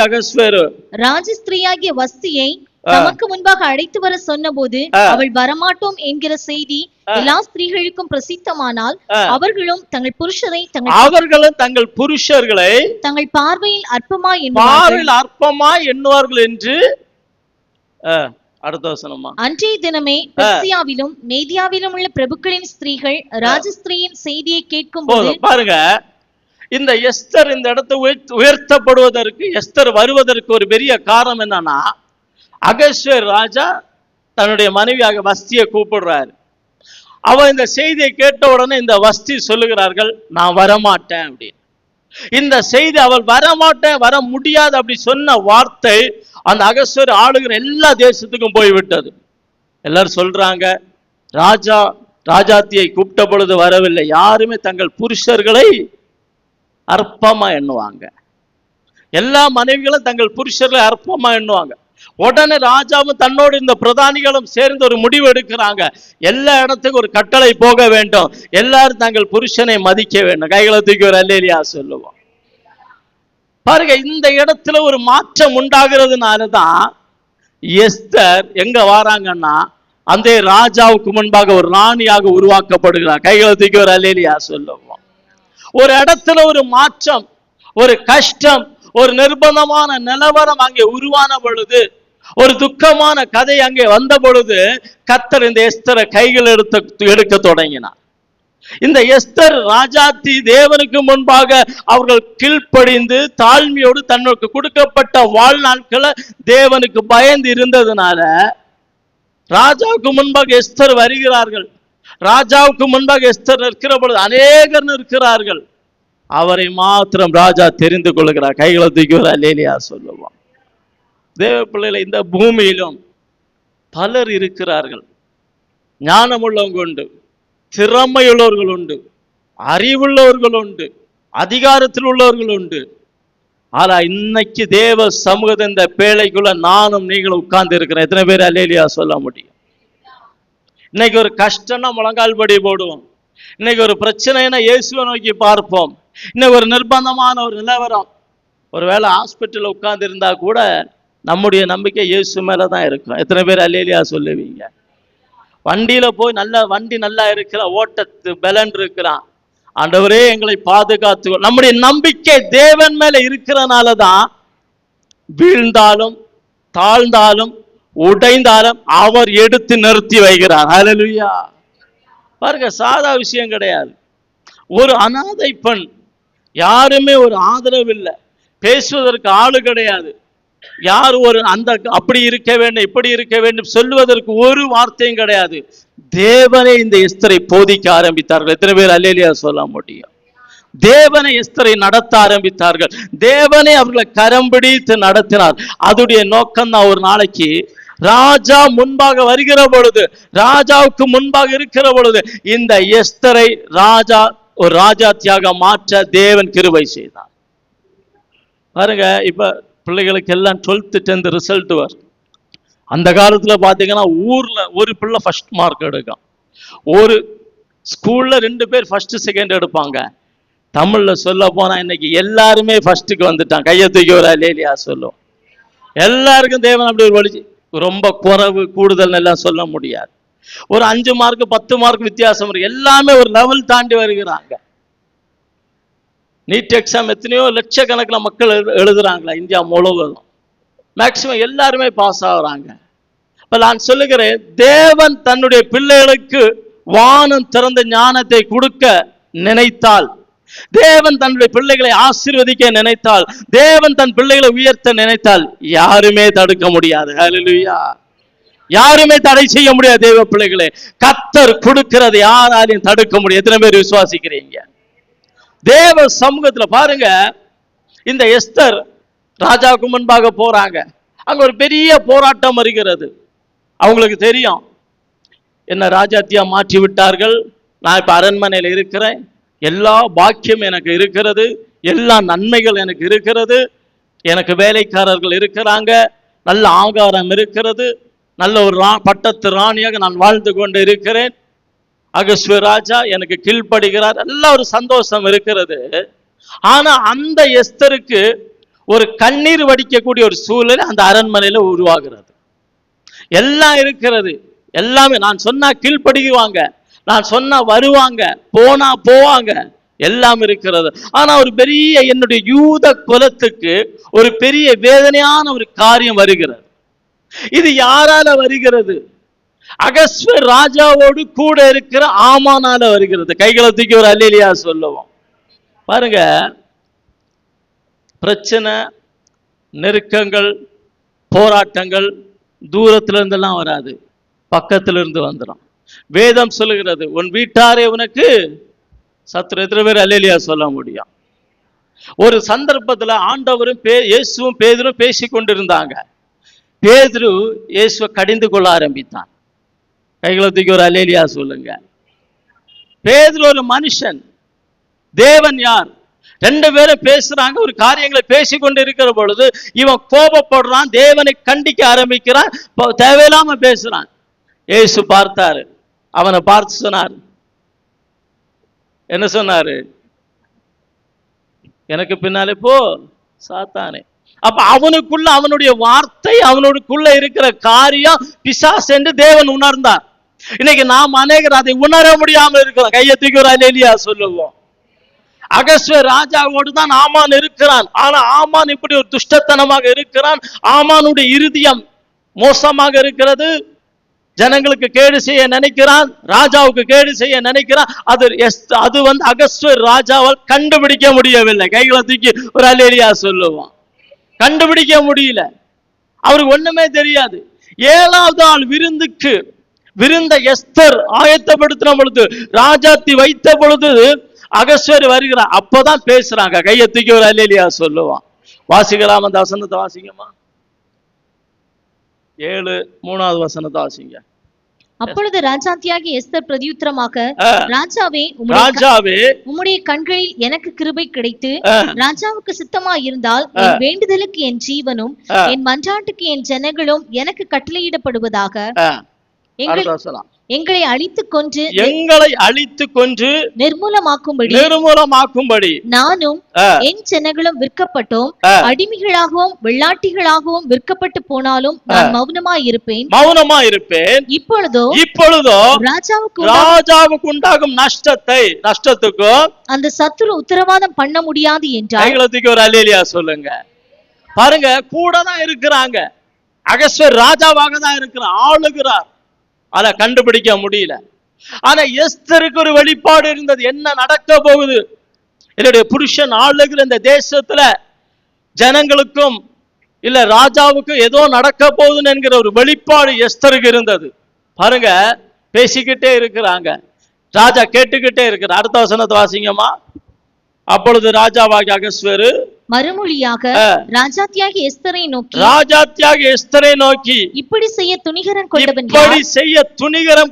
அகஸ்வேரு ராஜஸ்திரியாகிய வஸ்தியை தமக்கு முன்பாக அழைத்து வர சொன்னபோது அவள் வரமாட்டோம் என்கிற செய்தி எல்லா ஸ்திரீகளுக்கும் பிரசித்தமானால் அவர்களும் தங்கள் புருஷர்களை தங்கள் பார்வையில் அற்பமாய் எண்ணுவார்கள் என்று அடுத்த வசனமா. அன்றைய தினமே பெர்சியாவிலும் மேதியாவிலும் உள்ள பிரபுக்களின் ஸ்திரீகள் ராஜஸ்திரியின் செய்தியை கேட்கும் போது, பாருங்க, இந்த எஸ்தர் இந்த இடத்தை உயர்த்தப்படுவதற்கு, எஸ்தர் வருவதற்கு ஒரு பெரிய காரணம் என்னன்னா, அகஸ்வேர் ராஜா தன்னுடைய மனைவியாக வஸ்தியை கூப்பிடுறாரு. அவ இந்த செய்தியை கேட்ட உடனே இந்த வஸ்தி சொல்லுகிறார்கள், நான் வரமாட்டேன் அப்படின்னு. இந்த செய்தி அவள் வரமாட்டேன், வர முடியாது அப்படி சொன்ன வார்த்தை அந்த அகஸ்வேர் ஆளுகிற எல்லா தேசத்துக்கும் போய்விட்டது. எல்லாரும் சொல்றாங்க, ராஜாத்தியை கூப்பிட்ட பொழுது வரவில்லை. யாருமே தங்கள் புருஷர்களை அற்பமா எண்ணுவாங்க. எல்லா மனைவிகளும் தங்கள் புருஷர்களை அற்பமா எண்ணுவாங்க. உடனே ராஜாவும் தன்னோடு இந்த பிரதானிகளும் சேர்ந்து ஒரு முடிவு எடுக்கிறாங்க. எல்லா இடத்துக்கும் ஒரு கட்டளை போக வேண்டும், எல்லாரும் தங்கள் புருஷனை மதிக்க வேண்டும். கைகளை தூக்கி ஒரு அல்லேலியா சொல்லுவோம். பாருங்க, இந்த இடத்துல ஒரு மாற்றம் உண்டாகிறதுனாலதான் எஸ்தர் எங்க வாராங்கன்னா அந்த ராஜாவுக்கு முன்பாக ஒரு ராணியாக உருவாக்கப்படுகிறார். கைகளை தூக்கி ஒரு அல்லேலியா சொல்லுவோம். ஒரு இடத்துல ஒரு மாற்றம், ஒரு கஷ்டம், ஒரு நிர்பந்தமான நிலவரம் அங்கே உருவான பொழுது, ஒரு துக்கமான கதை அங்கே வந்த பொழுது கர்த்தர் இந்த எஸ்தரை கைகள் எடுக்க தொடங்கினார். இந்த எஸ்தர் ராஜாத்தி தேவனுக்கு முன்பாக அவர்கள் கீழ்ப்படிந்து தாழ்மையோடு தன்னுக்கு கொடுக்கப்பட்ட வாழ்நாட்களை தேவனுக்கு பயந்து இருந்ததுனால ராஜாவுக்கு முன்பாக எஸ்தர் வருகிறார்கள். ராஜாவுக்கு முன்பாக எஸ்தர் நிற்கிற பொழுது அநேகர் நிற்கிறார்கள். அவரை மாத்திரம் ராஜா தெரிந்து கொள்கிறார். கைகளை தூக்கி ஒரு அல்லேலியா சொல்லுவான். தேவ பிள்ளைகளை, இந்த பூமியிலும் பலர் இருக்கிறார்கள். ஞானமுள்ளவங்க உண்டு, திறமையுள்ளவர்கள் உண்டு, அறிவுள்ளவர்கள் உண்டு, அதிகாரத்தில் உள்ளவர்கள் உண்டு. ஆனா இன்னைக்கு தேவ சமூகத்தை இந்த பேழைக்குள்ள நானும் நீங்களும் உட்கார்ந்து இருக்கிறேன். எத்தனை பேர் அல்லேலியா சொல்ல முடியும்? இன்னைக்கு ஒரு கஷ்டம்னா முழங்கால் படி போடுவோம். இன்னைக்கு ஒரு பிரச்சனைனா இயேசுவை நோக்கி பார்ப்போம். இன்னைக்கு ஒரு நிர்பந்தமான ஒரு நிலவரம், ஒருவேளை ஹாஸ்பிட்டல் உட்கார்ந்து இருந்தா கூட நம்முடைய நம்பிக்கை இயேசு மேலதான் இருக்கும். எத்தனை பேர் அல்லேலியா சொல்லுவீங்க? வண்டியில போய் வண்டி நல்லா இருக்கிற, ஓட்டத்து பலன் இருக்கிறான், ஆண்டவரே எங்களை பாதுகாத்து. நம்முடைய நம்பிக்கை தேவன் மேல இருக்கிறனாலதான் வீழ்ந்தாலும் தாழ்ந்தாலும் உடைந்தாலும் அவர் எடுத்து நிறுத்தி வைக்கிறார். ஹல்லேலூயா. பாருங்க, சாதா விஷயம் கிடையாது. ஒரு அனாதை பெண், யாருமே ஒரு ஆதரவு இல்லை, பேசுவதற்கு ஆளு கிடையாது, யார் ஒரு அப்படி இருக்க வேண்டும் இப்படி இருக்க வேண்டும் சொல்லுவதற்கு ஒரு வார்த்தையும் கிடையாது. தேவனே இந்த எஸ்தரை போதிக்க ஆரம்பித்தார்கள். எத்தனை பேர் அல்லேலியா சொல்ல முடியும்? தேவனை எஸ்தரை நடத்த ஆரம்பித்தார்கள். தேவனை அவர்களை கரம் பிடித்து நடத்தினார். அதுடைய நோக்கம் தான் ஒரு நாளைக்கு ராஜா முன்பாக வருகிற பொழுது, ராஜாவுக்கு முன்பாக இருக்கிற பொழுது இந்த எஸ்தரை ராஜா ஒரு ராஜாத்தியாக மாற்ற தேவன் கிருபை செய்தார். பாருங்க, இப்ப பிள்ளைகளுக்கு எல்லாம் 12th 10th ரிசல்ட் வரும். அந்த காலத்துல பாத்தீங்கன்னா ஊர்ல ஒரு பிள்ளை ஃபர்ஸ்ட் மார்க் எடுக்கும், ஒரு ஸ்கூல்ல 2 பேர் ஃபர்ஸ்ட் செகண்ட் எடுப்பாங்க. தமிழ்ல சொல்ல போனா இன்னைக்கு எல்லாருமே ஃபர்ஸ்ட்டுக்கு வந்துட்டான். கையை தூக்கி ஒரு அல்லேலியா சொல்லுவோம். எல்லாருக்கும் தேவன் அப்படி ஒரு வழி, ரொம்ப குறைவு கூடுதல் எல்லாம் சொல்ல முடியாது. ஒரு 5 மார்க் 10 மார்க் வித்தியாசம் இருக்கு. எல்லாமே ஒரு லெவல் தாண்டி வருகிறாங்க. நீட் எக்ஸாம் எத்தனையோ லட்சக்கணக்கில் மக்கள் எழுதுறாங்களா இந்தியா முழுவதும், மேக்சிமம் எல்லாருமே பாஸ் ஆகுறாங்க. இப்ப நான் சொல்லுகிறேன், தேவன் தன்னுடைய பிள்ளைகளுக்கு வானம் திறந்த ஞானத்தை கொடுக்க நினைத்தால், தேவன் தன்னுடைய பிள்ளைகளை ஆசீர்வதிக்க நினைத்தால், தேவன் தன் பிள்ளைகளை உயர்த்த நினைத்தால் யாருமே தடுக்க முடியாது. ஹல்லேலூயா. யாருமே தடை செய்ய முடியாது. தேவ பிள்ளைகளே, கர்த்தர் கொடுக்கிறது யாராலையும் தடுக்க முடியாது. எத்தனை பேர் விசுவாசிக்கிறீங்க? தேவ சமூகத்துல பாருங்க, இந்த எஸ்தர் ராஜாவுக்கு முன்பாக போறாங்க. அங்க ஒரு பெரிய போராட்டம் வருகிறது. அவங்களுக்கு தெரியும், என்ன ராஜாத்தியா மாற்றி விட்டார்கள், நான் இப்ப அரண்மனையில் இருக்கிறேன், எல்லா பாக்கியம் எனக்கு இருக்கிறது, எல்லா நன்மைகள் எனக்கு இருக்கிறது, எனக்கு வேலைக்காரர்கள் இருக்கிறாங்க, நல்ல ஆகாரம் இருக்கிறது, நல்ல ஒரு பட்டத்து ராணியாக நான் வாழ்ந்து கொண்டு இருக்கிறேன், அகஸ்வேரு ராஜா எனக்கு கீழ்ப்படுகிறார், எல்லாம் ஒரு சந்தோஷம் இருக்கிறது. ஆனா அந்த எஸ்தருக்கு ஒரு கண்ணீர் வடிக்கக்கூடிய ஒரு சூழ்நிலை அந்த அரண்மனையில உருவாகிறது. எல்லாம் இருக்கிறது, எல்லாமே நான் சொன்னா கீழ்ப்படுவாங்க, நான் சொன்னா வருவாங்க, போனா போவாங்க, எல்லாம் இருக்கிறது. ஆனா ஒரு பெரிய என்னுடைய யூத குலத்துக்கு ஒரு பெரிய வேதனையான ஒரு காரியம் வருகிறது. இது யாரால வருகிறது? அகஸ்வேரு ராஜாவோடு கூட இருக்கிற ஆமானால வருகிறது. கைகளை தூக்கி ஒரு அல்லேலூயா சொல்லுவோம். பாருங்க, பிரச்சனை, நெருக்கங்கள், போராட்டங்கள் தூரத்துல இருந்தெல்லாம் வராது, பக்கத்துல இருந்து வந்துடும். வேதம் சொல்லுகிறது, உன் வீட்டாரே உனக்கு சத்துரு. எத்தனை பேர் அல்லேலூயா சொல்ல முடியும்? ஒரு சந்தர்ப்பத்துல ஆண்டவரும் இயேசுவும் பேதுரும் பேசி கொண்டிருந்தாங்க. பேதுரு இயேசுவை கடிந்து கொள்ள ஆரம்பித்தான். கைகளை தூக்கி ஒரு அல்லேலூயா சொல்லுங்க. பேதுரு ஒரு மனுஷன், தேவன் யார்? ரெண்டு பேரும் பேசுறாங்க, ஒரு காரியங்களை பேசி கொண்டு இருக்கிற பொழுது இவன் கோபப்படுறான், தேவனை கண்டிக்க ஆரம்பிக்கிறான், தேவையில்லாம பேசுறான். இயேசு பார்த்தாரு, அவனை பார்த்து சொன்னார், என்ன சொன்னாரு? எனக்கு பின்னாலே போ சாத்தானே. அப்ப அவனுக்குள்ள அவனுடைய வார்த்தை, அவனுக்குள்ள இருக்கிற காரியம் பிசாசு என்று தேவன் உணர்ந்தார். இன்னைக்கு நாம் அநேகர் அதை உணர முடியாமல் இருக்கிறோம். கையை தூக்கி ஒரு அல்லேலூயா சொல்லுவோம். அகஸ்வேரு ராஜாவோடு தான் ஆமான் இருக்கிறான். ஆனா ஆமான் இப்படி ஒரு துஷ்டத்தனமாக இருக்கிறான். ஆமானுடைய இருதயம் மோசமாக இருக்கிறது. ஜனங்களுக்கு கேடு செய்ய நினைக்கிறான், ராஜாவுக்கு கேடு செய்ய நினைக்கிறான். அது அகஸ்வேரு ராஜாவால் கண்டுபிடிக்க முடியவில்லை. கைகளை தூக்கி ஒரு அல்லேலூயா சொல்லுவோம். கண்டுபிடிக்க முடியல, அவருக்கு ஒண்ணுமே தெரியாது. 7வது நாள் விருந்த எஸ்தர் ஆயத்தப்படுத்தின பொழுது, ராஜாத்தி வைத்த பொழுது அகஸ்வேரு வருகிறார். அப்பதான் பேசுறாங்க. கையை தூக்கி ஒரு அல்லேலூயா சொல்லுவான். வாசிக்கலாம், அந்த வசனத்தை வாசிங்கம்மா. 7:3 வசனத்தை வாசிங்க. அப்பொழுது ராஜாத்தியாகி எஸ்தர் பிரதியுத்தரமாக, ராஜாவே, உம்முடைய கண்களில் எனக்கு கிருபை கிடைத்து ராஜாவுக்கு சித்தமாய் இருந்தால் என் வேண்டுதலுக்கு என் ஜீவனும் என் மன்றாட்டுக்கு என் ஜனங்களும் எனக்கு கட்டளையிடப்படுவதாக. எங்களை அழித்துக் கொன்று நிர்மூலமாக்கும்படி நானும் என் ஜனங்களும் விற்கப்பட்டோம், அடிமைகளாகவும் வெள்ளாட்டிகளாகவும் விற்கப்பட்டு போனாலும் நான் மௌனமாய் இருப்பேன். இப்பொழுதோ ராஜாவுக்கு உண்டாகும் நஷ்டத்துக்கும் அந்த சத்துரு உத்தரவாதம் பண்ண முடியாது என்றார். ஒரு அல்லேலூயா சொல்லுங்க. பாருங்க, கூட தான் இருக்கிறாங்க. அகஸ்வேரு ராஜாவாக தான் இருக்கிறார், ஆளுகிறார். அதை கண்டுபிடிக்க முடியல. ஆனா எஸ்தருக்கு ஒரு வெளிப்பாடு இருந்தது. என்ன நடக்க போகுது? என்னுடைய புருஷன் ஆளுகிற இந்த தேசத்துல ஜனங்களுக்கும் இல்ல ராஜாவுக்கும் ஏதோ நடக்க போகுதுன்னு என்கிற ஒரு வெளிப்பாடு எஸ்தருக்கு இருந்தது. பாருங்க, பேசிக்கிட்டே இருக்கிறாங்க, ராஜா கேட்டுக்கிட்டே இருக்கிறார். அடுத்த வசனத்தை வாசிங்கம்மா. அப்பொழுது ராஜாவாகிய அகஸ்வேரு மறுமொழியாக ராஜாத்தியாகி எஸ்தரை நோக்கி இப்படி செய்ய துணிகரம்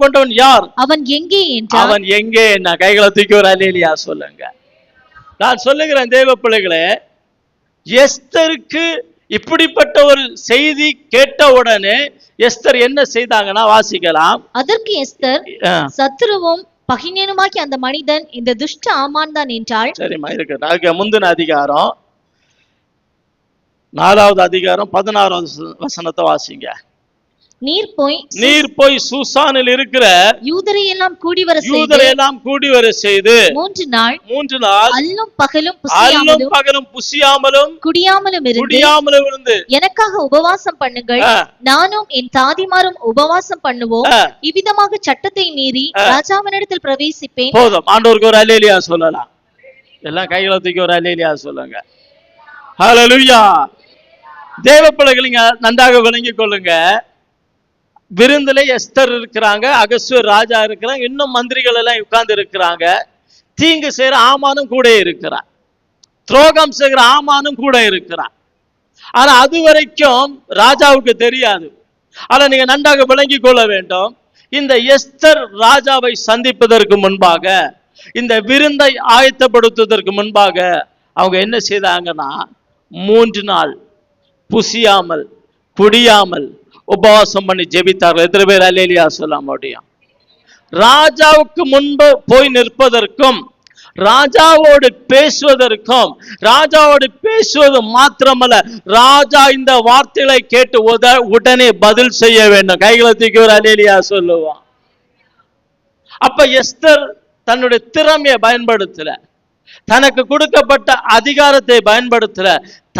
கொண்டவன் யார்? அவன் எங்கே என்றார். அவன் எங்கே? என்ன? கைகளை தூக்கி ஒரு அல்லேலூயா சொல்லுங்க. நான் சொல்லுகிறேன் தேவ பிள்ளைகளே, எஸ்தருக்கு இப்படிப்பட்ட ஒரு செய்தி கேட்ட உடனே எஸ்தர் என்ன செய்தாங்கன்னா வாசிக்கலாம். அதற்கு எஸ்தர், சத்துருவும் பகிஞனுமாக்கி அந்த மனிதன் இந்த துஷ்ட ஆமான் தான் என்றாள். சரிம்மா, இருக்கு. முந்தின அதிகாரம் 4வது அதிகாரம் 16வது வசனத்தை வாசிங்க. நீர் போய் சூசானில் இருக்கிற யூதரை எல்லாம் கூடி வர செய்து 3 நாள் அல்லும் பகலும் புசியாமலும் குடியாமலும் இருந்து எனக்காக உபவாசம் பண்ணுங்கள், நானும் என் தாதிமாரும் உபவாசம் பண்ணுவோம், இவ்விதமாக சட்டத்தை மீறி ராஜாவினிடத்தில் பிரவேசிப்பேன். போதும். ஆண்டவருக்கு ஒரு அல்லேலூயா சொல்லலாம். எல்லாம் கைகளை தூக்கி ஒரு அல்லேலூயா சொல்லுங்க. ஹல்லேலூயா. தேவ பிள்ளைகள் நன்றாக விளங்கிக் கொள்ளுங்க. விருந்துல எஸ்தர் இருக்கிறாங்க, அகஸ்வேர் ராஜா இருக்கிறாங்க, இன்னும் மந்திரிகள் எல்லாம் உட்கார்ந்து இருக்கிறாங்க. தீங்கு செய்யற ஆமானும் கூட இருக்கிறான், துரோகம் செய்கிற ஆமானும் கூட இருக்கிறான். ஆனா அது வரைக்கும் ராஜாவுக்கு தெரியாது. ஆனா நீங்க நன்றாக விளங்கிக் கொள்ள வேண்டும். இந்த எஸ்தர் ராஜாவை சந்திப்பதற்கு முன்பாக, இந்த விருந்தை ஆயத்தப்படுத்துவதற்கு முன்பாக அவங்க என்ன செய்தாங்கன்னா 3 நாள் புசியாமல் குடியாமல் உபவாசம் பண்ணி ஜெபித்தார்கள். எத்தனை பேர் அல்லேலூயா சொல்ல முடியும்? ராஜாவுக்கு முன்பு போய் நிற்பதற்கும் ராஜாவோடு பேசுவதற்கும், ராஜாவோடு பேசுவது மாத்திரமல்ல, ராஜா இந்த வார்த்தைகளை கேட்டு உடனே பதில் செய்ய வேண்டும். கைகளை தூக்கி ஒரு அல்லேலூயா சொல்லுவான். அப்ப எஸ்தர் தன்னுடைய திறமையை பயன்படுத்தல, தனக்கு கொடுக்கப்பட்ட அதிகாரத்தை பயன்படுத்தல.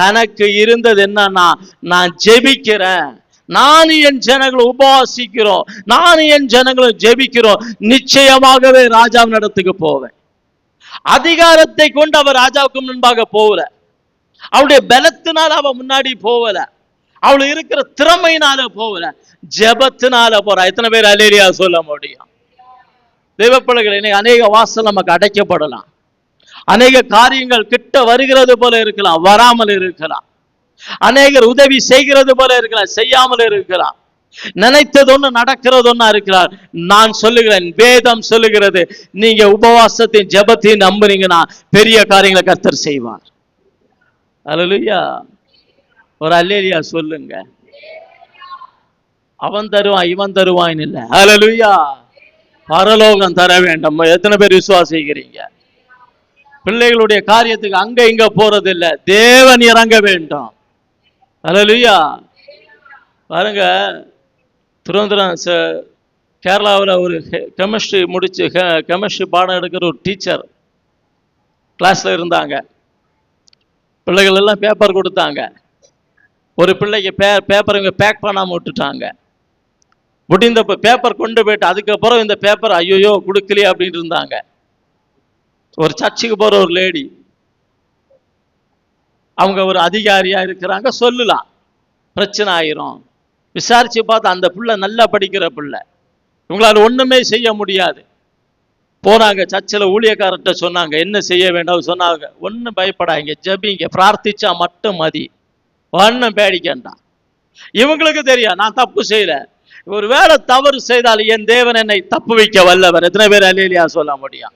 தனக்கு இருந்தது என்னன்னா, நான் ஜெபிக்கிறேன், நானும் என் ஜனங்களும் உபவாசிக்கிறோம், நானும் என் ஜனங்களும் ஜெபிக்கிறோம், நிச்சயமாகவே ராஜாவின் இடத்துக்கு போவேன். அதிகாரத்தை கொண்டு அவர் ராஜாவுக்கு முன்பாக போகல, அவளுடைய பலத்தினால் அவ முன்னாடி போகல, அவள் இருக்கிற திறமையினால போகல, ஜெபத்தினால போறா. எத்தனை பேர் அல்லேலூயா சொல்ல முடியும்? தேவ பிள்ளைகள், இன்னைக்கு அநேக வாசல் நமக்கு அடைக்கப்படலாம், அநேக காரியங்கள் கிட்ட வருகிறது போல இருக்கலாம், வராமல் இருக்கலாம், அநேகர் உதவி செய்கிறது போல இருக்கலாம், செய்யாமல் இருக்கலாம், நினைத்தது ஒண்ணு நடக்கிறது ஒண்ணா இருக்கிறார். நான் சொல்லுகிறேன், வேதம் சொல்லுகிறது, நீங்க உபவாசத்தையும் ஜெபத்தையும் நம்புறீங்கன்னா பெரிய காரியங்களை கர்த்தர் செய்வார். அல்லேலூயா. ஒரு அல்லேலூயா சொல்லுங்க. அவன் தருவான் இவன் தருவான் இல்ல. அல்லேலூயா. பரலோகம் தர வேண்டும். எத்தனை பேர் விசுவாசிக்கிறீங்க? பிள்ளைகளுடைய காரியத்துக்கு அங்க இங்க போறது இல்ல, தேவன் இறங்க வேண்டும். அல்லேலூயா. பாருங்க, திருவனந்தபுரம் கேரளாவில் ஒரு கெமிஸ்ட்ரி முடிச்சு கெமிஸ்ட்ரி பாடம் எடுக்கிற ஒரு டீச்சர் கிளாஸ்ல இருந்தாங்க. பிள்ளைகள் எல்லாம் பேப்பர் கொடுத்தாங்க. ஒரு பிள்ளைக்கு பேப்பர் இவங்க பேக் பண்ணாம விட்டுட்டாங்க. முடிந்த பேப்பர் கொண்டு போயிட்டு அதுக்கப்புறம் இந்த பேப்பர் ஐயோ கொடுக்கலையே அப்படின்னு இருந்தாங்க. ஒரு சர்ச்சுக்கு போற ஒரு லேடி, அவங்க ஒரு அதிகாரியா இருக்கிறாங்க, சொல்லலாம் பிரச்சனை ஆயிரும். விசாரிச்சு பார்த்து அந்த பிள்ளை நல்லா படிக்கிற பிள்ளை, இவங்களால ஒண்ணுமே செய்ய முடியாது. போனாங்க சர்ச்சில் ஊழியக்காரர்கிட்ட சொன்னாங்க, என்ன செய்ய வேண்டாம் சொன்னாங்க. ஒன்றும் பயப்படாங்க, ஜபிங்க, பிரார்த்திச்சா மட்டும் மதி, ஒன்றும் பேடிக்கண்டாம். இவங்களுக்கு தெரியும் நான் தப்பு செய்யல, ஒரு வேளை தவறு செய்தால் என் தேவன் என்னை தப்பு வைக்க வல்லவர். எத்தனை பேர் அல்லேலூயா சொல்ல முடியும்?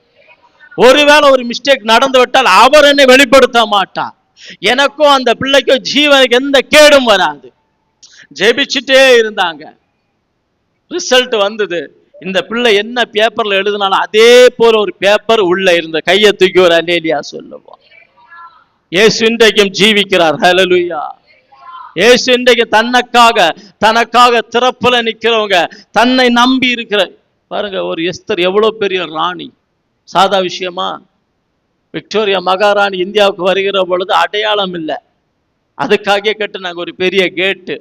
ஒருவேளை ஒரு மிஸ்டேக் நடந்து விட்டால் அவர் என்னை வெளிப்படுத்த மாட்டார். எனக்கும் அந்த பிள்ளைக்கும் ஜீவனுக்கு எந்த கேடும் வராது. ஜெபிச்சுட்டே இருந்தாங்க. ரிசல்ட் வந்தது. இந்த பிள்ளை என்ன பேப்பர்ல எழுதினாலும் அதே போல ஒரு பேப்பர் உள்ள இருந்த. கையை தூக்கி ஒரு அல்லேலூயா சொல்லுவோம். இயேசு இன்றைக்கும் ஜீவிக்கிறார். ஹல்லேலூயா. இயேசு இன்றைக்கு தனக்காக திறப்புல நிக்கிறவங்க, தன்னை நம்பி இருக்கிற பாருங்க. ஒரு எஸ்தர் எவ்வளவு பெரிய ராணி, சாதா விஷயமா? விக்டோரியா மகாராணி இந்தியாவுக்கு வருகிற பொழுது அடையாளம் இல்லை, அதுக்காக கட்டுனாங்க ஒரு பெரிய கேட்டு.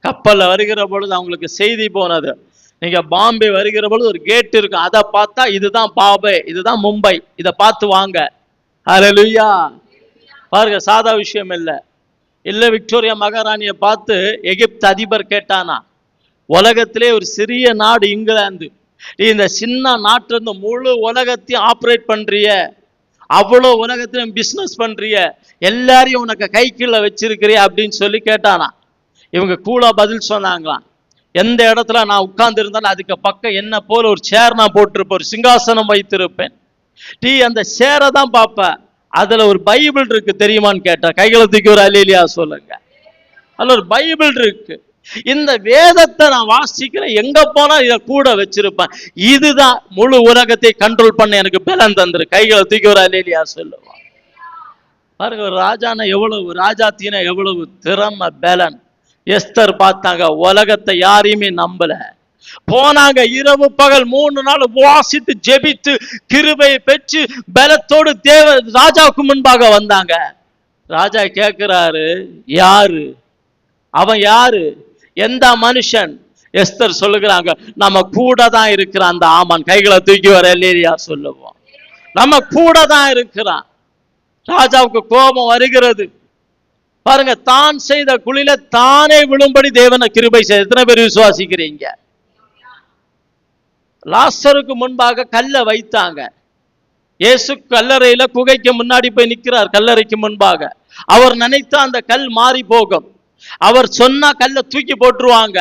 கப்பல்ல வருகிற பொழுது அவங்களுக்கு செய்தி போனது, நீங்க பாம்பே வருகிற பொழுது ஒரு கேட் இருக்கும், அதை பார்த்தா இதுதான் பாம்பே, இதுதான் மும்பை, இதை பார்த்து வாங்க. ஹல்லேலூயா. பாருங்க, சாதா விஷயம் இல்லை. இல்ல விக்டோரியா மகாராணியை பார்த்து எகிப்து அதிபர் கேட்டானா, உலகத்திலே ஒரு சிறிய நாடு இங்கிலாந்து, இந்த சின்ன நாட்டுல இருந்து முழு உலகத்தையும் ஆப்ரேட் பண்றிய, அவ்வளோ உலகத்திலும் பிசினஸ் பண்றிய, எல்லாரையும் உனக்கு கை கீழே வச்சிருக்கிறிய அப்படின்னு சொல்லி கேட்டானா. இவங்க கூலா பதில் சொன்னாங்களாம், எந்த இடத்துல நான் உட்கார்ந்து இருந்தாலும் அதுக்கு பக்கம் என்ன போல ஒரு சேர் நான் போட்டிருப்பேன், ஒரு சிங்காசனம் வைத்திருப்பேன், நீ அந்த சேரை தான் பார்ப்ப, அதுல ஒரு பைபிள் இருக்கு தெரியுமான்னு கேட்டா. கைகளை தூக்கி ஒரு அல்லேலூயா சொல்லுங்க. அதுல ஒரு பைபிள் இருக்கு. இந்த வேதத்தை நான் வாசிக்கிறேன், எங்க போனா இதை கூட வச்சிருப்பேன், இதுதான் முழு உலகத்தை கண்ட்ரோல் பண்ண எனக்கு பலன் தந்துரு. கைகளை தூக்கி ஒரு அல்லேலூயா சொல்லுவான். பாருங்க, ஒரு ராஜானா எவ்வளவு, ராஜாத்தினா எவ்வளவு திறமை, பலன். எஸ்தர் பார்த்தாங்க, உலகத்தை யாரையுமே நம்பல. போனாங்க, இரவு பகல் 3 நாள் வாசித்து ஜெபித்து கிருபையை பெற்று பலத்தோடு ராஜாவுக்கு முன்பாக வந்தாங்க. ராஜா கேட்கிறாரு, யாரு அவன், யாரு, எந்த மனுஷன்? எஸ்தர் சொல்லுகிறாங்க, நம்ம கூட தான் இருக்கிறான் அந்த ஆமான். கைகளை தூக்கி வர இல்லையா சொல்லுவோம், நம்ம கூட தான் இருக்கிறான். ராஜாவுக்கு கோபம் வருகிறது. பாருங்க, தான் செய்த குழியில தானே விழும்படி தேவனை கிருபை செய்ய. எத்தனை பேர் விசுவாசிக்கிறீங்க? லாசருக்கு முன்பாக கல்லை வைத்தாங்க. இயேசு கல்லறையில குகைக்கு முன்னாடி போய் நிற்கிறார். கல்லறைக்கு முன்பாக அவர் நினைத்தா அந்த கல் மாறி போகும். அவர் சொன்னா கல்லை தூக்கி போட்டுருவாங்க.